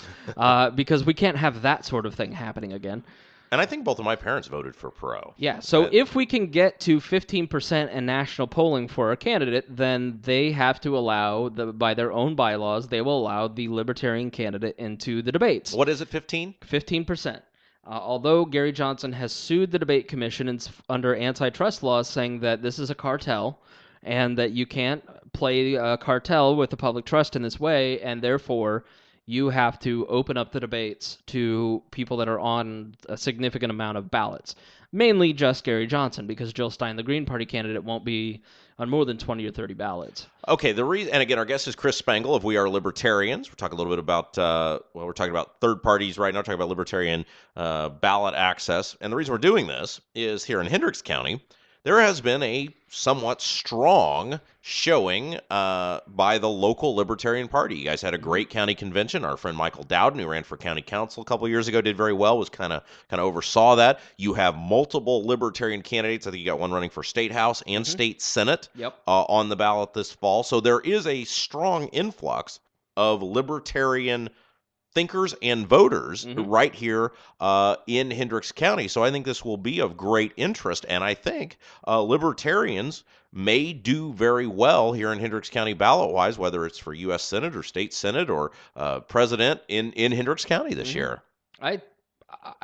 Because we can't have that sort of thing happening again. And I think both of my parents voted for Perot. Yeah, so if we can get to 15% in national polling for a candidate, then they have to allow, by their own bylaws, they will allow the Libertarian candidate into the debates. What is it, 15? 15%. Although Gary Johnson has sued the debate commission under antitrust laws, saying that this is a cartel and that you can't play a cartel with the public trust in this way, and therefore you have to open up the debates to people that are on a significant amount of ballots. Mainly just Gary Johnson, because Jill Stein, the Green Party candidate, won't be on more than 20 or 30 ballots. Okay, and again, our guest is Chris Spangle of We Are Libertarians. We're talking a little bit about, we're talking about third parties right now, talking about libertarian ballot access. And the reason we're doing this is here in Hendricks County, there has been a somewhat strong showing by the local Libertarian Party. You guys had a great county convention. Our friend Michael Dowden, who ran for county council a couple of years ago, did very well, was kind of oversaw that. You have multiple Libertarian candidates. I think you got one running for State House and State Senate on the ballot this fall. So there is a strong influx of Libertarian thinkers and voters right here in Hendricks County. So I think this will be of great interest, and I think Libertarians may do very well here in Hendricks County ballot-wise, whether it's for U.S. Senate or State Senate or President in Hendricks County this year. I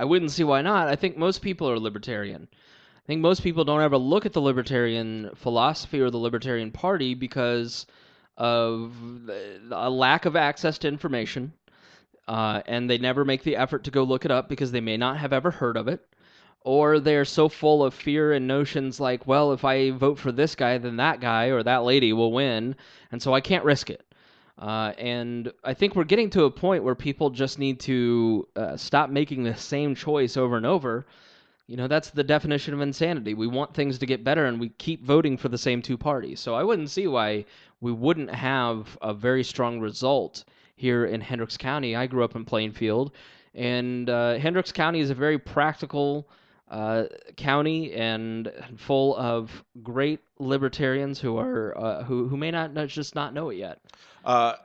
wouldn't see why not. I think most people are Libertarian. I think most people don't ever look at the Libertarian philosophy or the Libertarian Party because of a lack of access to information. And they never make the effort to go look it up because they may not have ever heard of it. Or they're so full of fear and notions like, well, if I vote for this guy, then that guy or that lady will win, and so I can't risk it. And I think we're getting to a point where people just need to stop making the same choice over and over. That's the definition of insanity. We want things to get better, and we keep voting for the same two parties. So I wouldn't see why we wouldn't have a very strong result here in Hendricks County. I grew up in Plainfield, and Hendricks County is a very practical county and full of great libertarians who are who may not just not know it yet. I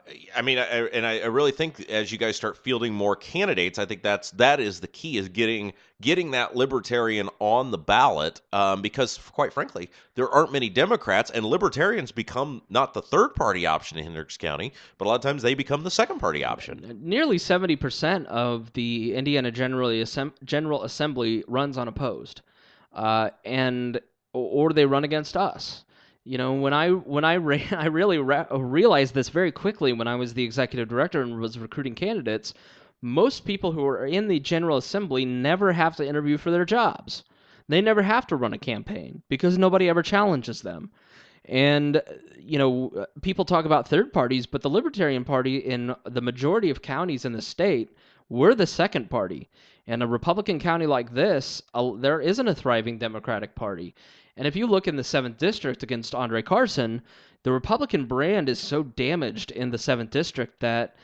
really think as you guys start fielding more candidates, I think that is the key, is getting that libertarian on the ballot, because quite frankly, there aren't many Democrats, and libertarians become not the third party option in Hendricks County, but a lot of times they become the second party option. Nearly 70% of the Indiana General Assembly runs unopposed, or they run against us. When I ran, I really realized this very quickly when I was the executive director and was recruiting candidates. Most people who are in the General Assembly never have to interview for their jobs. They never have to run a campaign because nobody ever challenges them. And, people talk about third parties, but the Libertarian Party in the majority of counties in the state, we're the second party. In a Republican county like this, there isn't a thriving Democratic Party. And if you look in the 7th District against Andre Carson, the Republican brand is so damaged in the 7th District that,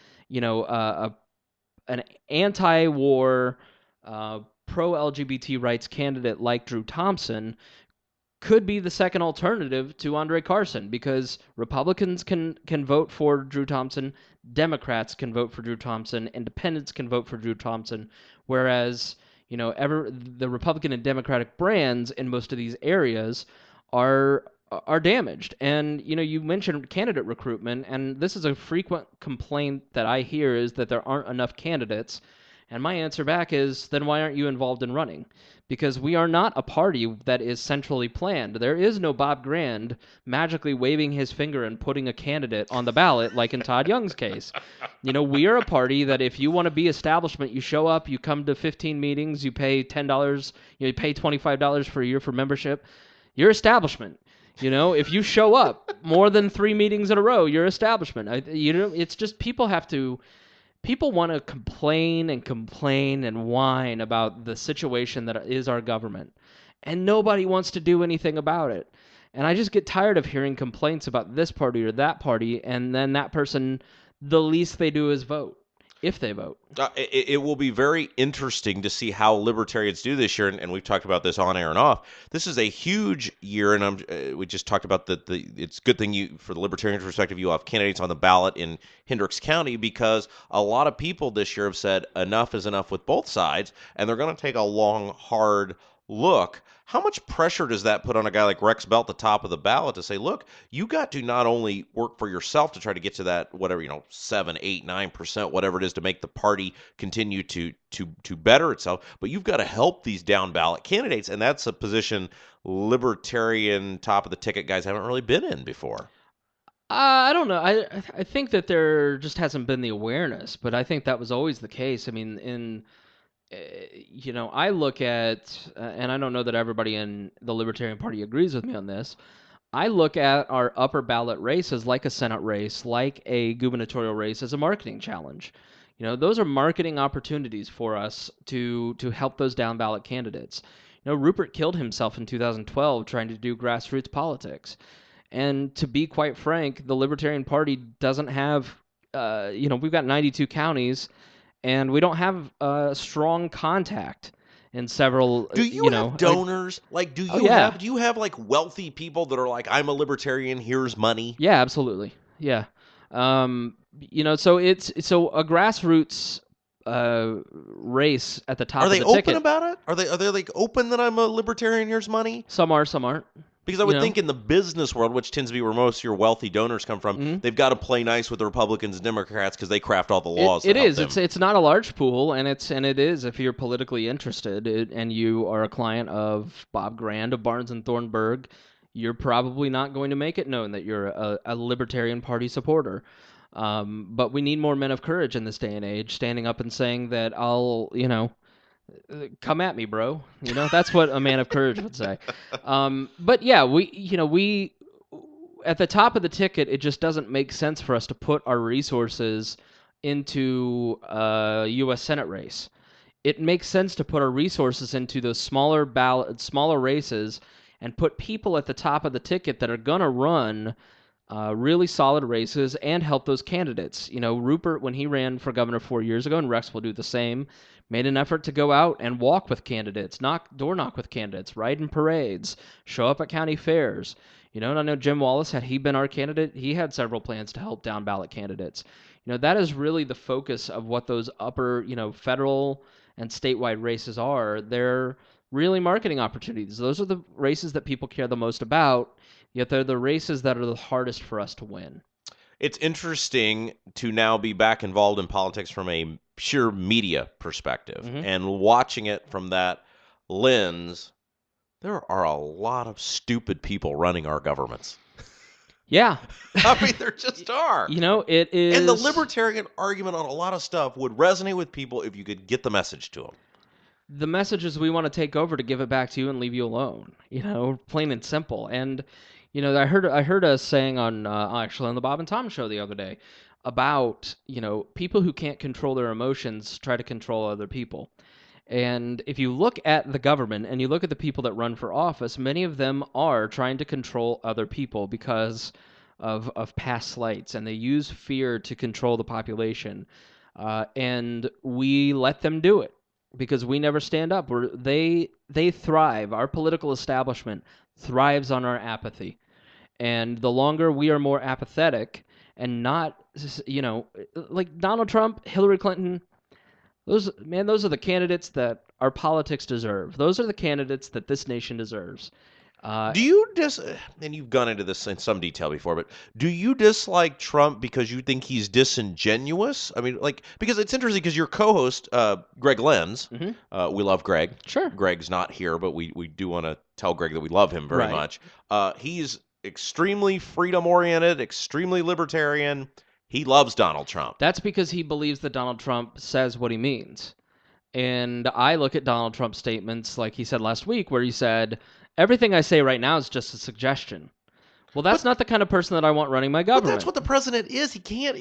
an anti-war, pro-LGBT rights candidate like Drew Thompson could be the second alternative to Andre Carson, because Republicans can vote for Drew Thompson, Democrats can vote for Drew Thompson, Independents can vote for Drew Thompson, whereas the Republican and Democratic brands in most of these areas are damaged. And, you mentioned candidate recruitment, and this is a frequent complaint that I hear, is that there aren't enough candidates. And my answer back is, then why aren't you involved in running? Because we are not a party that is centrally planned. There is no Bob Grand magically waving his finger and putting a candidate on the ballot like in Todd Young's case. We are a party that if you want to be establishment, you show up, you come to 15 meetings, you pay $10, you pay $25 for a year for membership. You're establishment. If you show up more than 3 meetings in a row, you're establishment. It's just people want to complain and whine about the situation that is our government, and nobody wants to do anything about it. And I just get tired of hearing complaints about this party or that party, and then that person, the least they do is vote, if they vote. It will be very interesting to see how libertarians do this year, and we've talked about this on air and off. This is a huge year, and we just talked about it's a good thing for the libertarian perspective, you have candidates on the ballot in Hendricks County, because a lot of people this year have said enough is enough with both sides, and they're going to take a long, hard look. How much pressure does that put on a guy like Rex Bell at the top of the ballot to say, look, you got to not only work for yourself to try to get to that, whatever, 7, 8, 9%, whatever it is, to make the party continue to better itself, but you've got to help these down ballot candidates. And that's a position libertarian top of the ticket guys haven't really been in before. I don't know. I think that there just hasn't been the awareness, but I think that was always the case. I mean, I look at, and I don't know that everybody in the Libertarian Party agrees with me on this, I look at our upper ballot races like a Senate race, like a gubernatorial race, as a marketing challenge. Those are marketing opportunities for us to help those down ballot candidates. Rupert killed himself in 2012 trying to do grassroots politics. And to be quite frank, the Libertarian Party doesn't have, we've got 92 counties, and we don't have strong contact in several. Do you have donors? Do you have like wealthy people that are like, I'm a libertarian, here's money? Yeah, absolutely. Yeah. So it's a grassroots race at the top of the ticket. Are they open about it? Are they like open that I'm a libertarian, here's money? Some are, some aren't. Because I would think in the business world, which tends to be where most of your wealthy donors come from, they've got to play nice with the Republicans and Democrats because they craft all the laws. It is. It's not a large pool, and it is if you're politically interested and you are a client of Bob Grand of Barnes and Thornburg, you're probably not going to make it known that you're a Libertarian Party supporter. But we need more men of courage in this day and age, standing up and saying that come at me, bro. That's what a man of courage would say. But yeah, we at the top of the ticket, it just doesn't make sense for us to put our resources into a U.S. Senate race. It makes sense to put our resources into those smaller races and put people at the top of the ticket that are going to run really solid races and help those candidates. Rupert, when he ran for governor 4 years ago, and Rex will do the same, made an effort to go out and walk with candidates, door knock with candidates, ride in parades, show up at county fairs. And I know Jim Wallace, had he been our candidate, he had several plans to help down ballot candidates. That is really the focus of what those upper, federal and statewide races are. They're really marketing opportunities. Those are the races that people care the most about, yet they're the races that are the hardest for us to win. It's interesting to now be back involved in politics from a pure media perspective, and watching it from that lens. There are a lot of stupid people running our governments. Yeah. I mean, there just are. It is. And the libertarian argument on a lot of stuff would resonate with people if you could get the message to them. The message is we want to take over to give it back to you and leave you alone. Plain and simple. And I heard a saying on the Bob and Tom show the other day about people who can't control their emotions try to control other people. And if you look at the government and you look at the people that run for office, many of them are trying to control other people because of past slights, and they use fear to control the population. And we let them do it because we never stand up. They thrive. Our political establishment thrives on our apathy. And the longer we are more apathetic and not, like Donald Trump, Hillary Clinton, those are the candidates that our politics deserve. Those are the candidates that this nation deserves. Do you and you've gone into this in some detail before, but do you dislike Trump because you think he's disingenuous? I mean, because it's interesting because your co-host, Greg Lenz, we love Greg. Sure. Greg's not here, but we do want to tell Greg that we love him very much. He's extremely freedom-oriented, extremely libertarian. He loves Donald Trump. That's because he believes that Donald Trump says what he means. And I look at Donald Trump's statements like he said last week, where he said, everything I say right now is just a suggestion. Well, that's not the kind of person that I want running my But government. that's what the president is. He can't,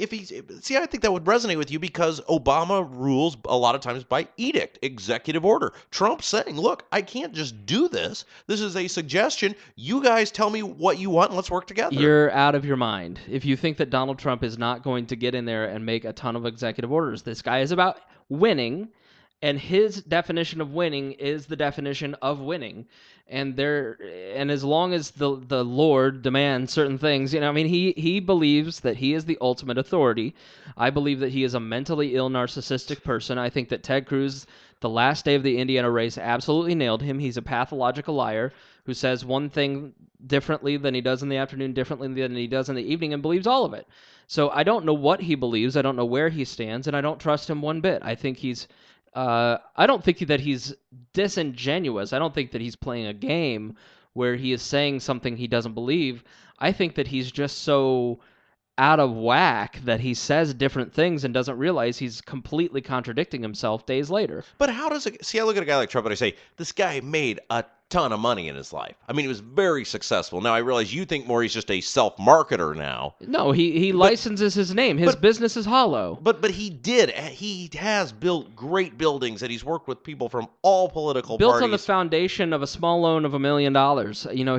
see, I think that would resonate with you because Obama rules a lot of times by edict, executive order. Trump's saying, look, I can't just do this. This is a suggestion. You guys tell me what you want and let's work together. You're out of your mind if you think that Donald Trump is not going to get in there and make a ton of executive orders. This guy is about winning, and his definition of winning is the definition of winning. And as long as the Lord demands certain things, he believes that he is the ultimate authority. I believe that he is a mentally ill, narcissistic person. I think that Ted Cruz, the last day of the Indiana race, absolutely nailed him. He's a pathological liar who says one thing differently than he does in the afternoon, differently than he does in the evening, and believes all of it. So I don't know what he believes. I don't know where he stands, and I don't trust him one bit. I think I don't think that he's disingenuous. I don't think that he's playing a game where he is saying something he doesn't believe. I think that he's just so out of whack that he says different things and doesn't realize he's completely contradicting himself days later. But how does it... See, I look at a guy like Trump and I say, this guy made a ton of money in his life. I mean, he was very successful. Now, I realize you think more he's just a self-marketer now. No, he licenses his name. His business is hollow. But he has built great buildings, and he's worked with people from all political Built parties. on the foundation of a small loan of $1 million.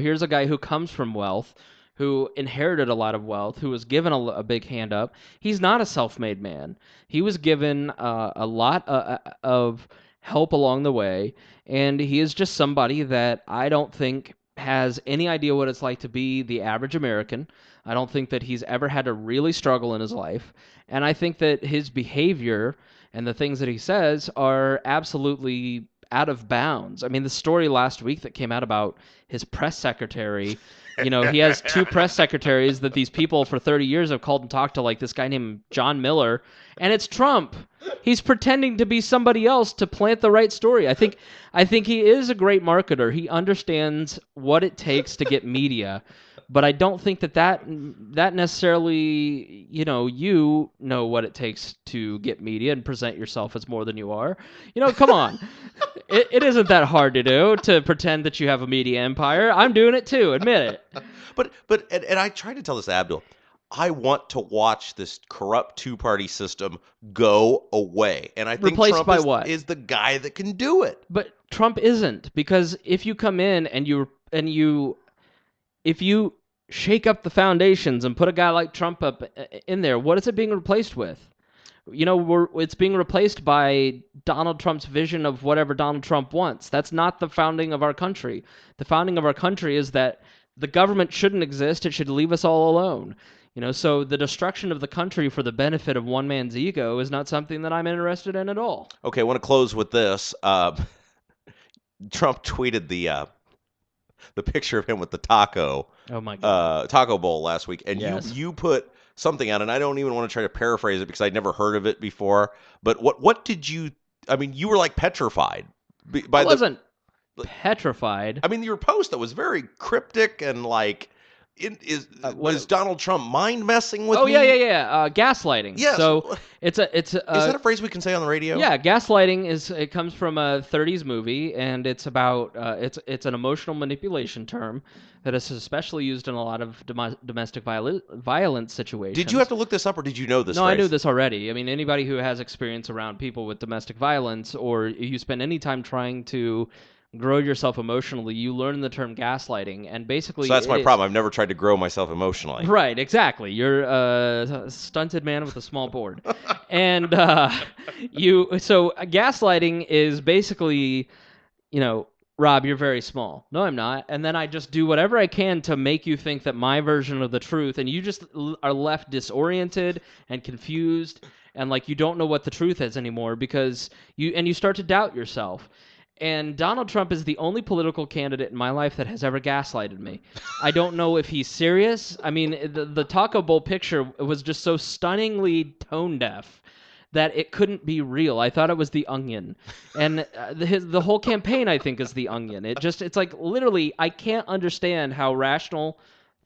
Here's a guy who comes from wealth, who inherited a lot of wealth, who was given a big hand up. He's not a self-made man. He was given a lot of help along the way, and he is just somebody that I don't think has any idea what it's like to be the average American. I don't think that he's ever had to really struggle in his life, and I think that his behavior and the things that he says are absolutely out of bounds. I mean, the story last week that came out about his press secretary, he has 2 press secretaries that these people for 30 years have called and talked to, like this guy named John Miller, and it's Trump. He's pretending to be somebody else to plant the right story. I think he is a great marketer. He understands what it takes to get media. But I don't think that necessarily, you know what it takes to get media and present yourself as more than you are. Come on. It isn't that hard to do, to pretend that you have a media empire. I'm doing it too, admit it. But I tried to tell this to Abdul, I want to watch this corrupt 2-party system go away. And I think Replaced by Trump what? is the guy that can do it. But Trump isn't, because if you come in and if you shake up the foundations and put a guy like Trump up in there, what is it being replaced with? It's being replaced by Donald Trump's vision of whatever Donald Trump wants. That's not the founding of our country. The founding of our country is that the government shouldn't exist. It should leave us all alone. So the destruction of the country for the benefit of one man's ego is not something that I'm interested in at all. Okay, I want to close with this. Trump tweeted the picture of him with the taco. Oh my God. Taco bowl last week, and yes. you put something out, and I don't even want to try to paraphrase it because I'd never heard of it before. But what did you? I mean, you were like petrified. I wasn't petrified. I mean, your post that was very cryptic and like. Was Donald Trump mind messing with me? Yeah. Gaslighting. Yes. So it's is that a phrase we can say on the radio? Yeah, gaslighting it comes from a 30s movie, and it's about it's an emotional manipulation term that is especially used in a lot of domestic violence situations. Did you have to look this up, or did you know this? No, phrase? I knew this already. I mean, anybody who has experience around people with domestic violence, or you spend any time trying to grow yourself emotionally, you learn the term gaslighting, and basically... So that's my problem. I've never tried to grow myself emotionally. Right, exactly. You're a stunted man with a small board. And so gaslighting is basically, Rob, you're very small. No, I'm not. And then I just do whatever I can to make you think that my version of the truth, and you just are left disoriented and confused, and like you don't know what the truth is anymore because you start to doubt yourself. And Donald Trump is the only political candidate in my life that has ever gaslighted me. I don't know if he's serious. I mean, the taco bowl picture was just so stunningly tone deaf that it couldn't be real. I thought it was The Onion. And the whole campaign, I think, is The Onion. It's like literally, I can't understand how rational,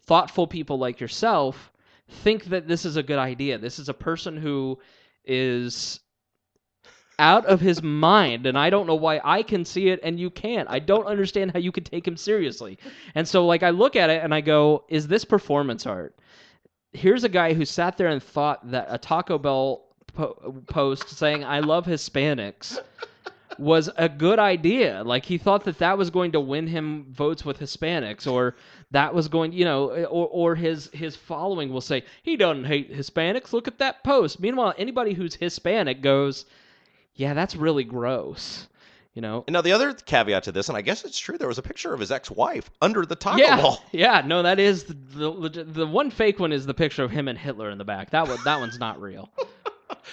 thoughtful people like yourself think that this is a good idea. This is a person who is out of his mind, and I don't know why I can see it and you can't. I don't understand how you could take him seriously. And so, like, I look at it and I go, is this performance art? Here's a guy who sat there and thought that a Taco Bell post saying, I love Hispanics, was a good idea. Like, he thought that that was going to win him votes with Hispanics, or that was going, or his following will say, he doesn't hate Hispanics, look at that post. Meanwhile, anybody who's Hispanic goes, yeah, that's really gross. And now the other caveat to this, and I guess it's true, there was a picture of his ex-wife under the Taco Bell. Yeah, no, that is the one fake one is the picture of him and Hitler in the back. That one's not real.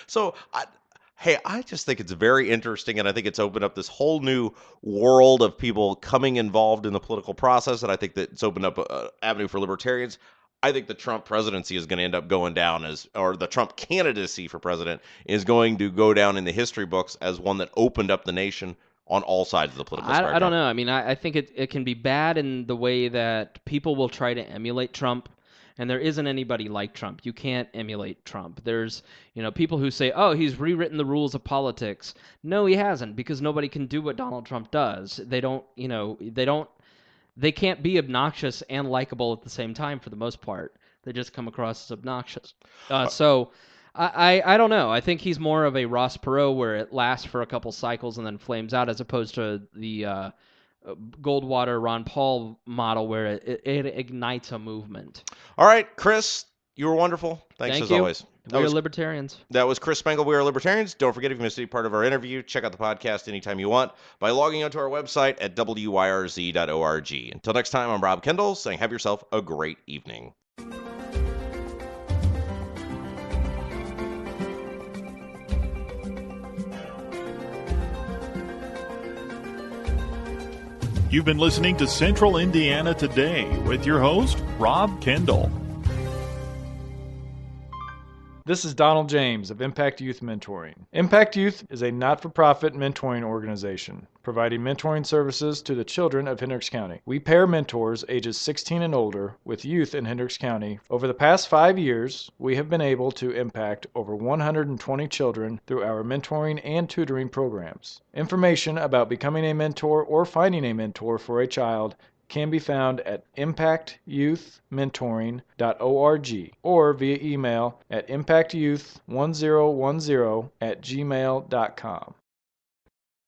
So, I just think it's very interesting, and I think it's opened up this whole new world of people coming involved in the political process, and I think that it's opened up an avenue for libertarians. I think the Trump presidency is going to end up going down or the Trump candidacy for president is going to go down in the history books as one that opened up the nation on all sides of the political spectrum. I don't know. I mean, I think it can be bad in the way that people will try to emulate Trump, and there isn't anybody like Trump. You can't emulate Trump. There's, people who say, oh, he's rewritten the rules of politics. No, he hasn't, because nobody can do what Donald Trump does. They can't be obnoxious and likable at the same time for the most part. They just come across as obnoxious. So I don't know. I think he's more of a Ross Perot where it lasts for a couple cycles and then flames out, as opposed to the Goldwater Ron Paul model where it ignites a movement. All right, Chris, you were wonderful. Thanks as always. We are Libertarians. That was Chris Spangle. We are Libertarians. Don't forget, if you missed any part of our interview, check out the podcast anytime you want by logging onto our website at wyrz.org. Until next time, I'm Rob Kendall saying have yourself a great evening. You've been listening to Central Indiana Today with your host, Rob Kendall. This is Donald James of Impact Youth Mentoring. Impact Youth is a not-for-profit mentoring organization providing mentoring services to the children of Hendricks County. We pair mentors ages 16 and older with youth in Hendricks County. Over the past 5 years, we have been able to impact over 120 children through our mentoring and tutoring programs. Information about becoming a mentor or finding a mentor for a child can be found at impactyouthmentoring.org or via email at impactyouth1010@gmail.com.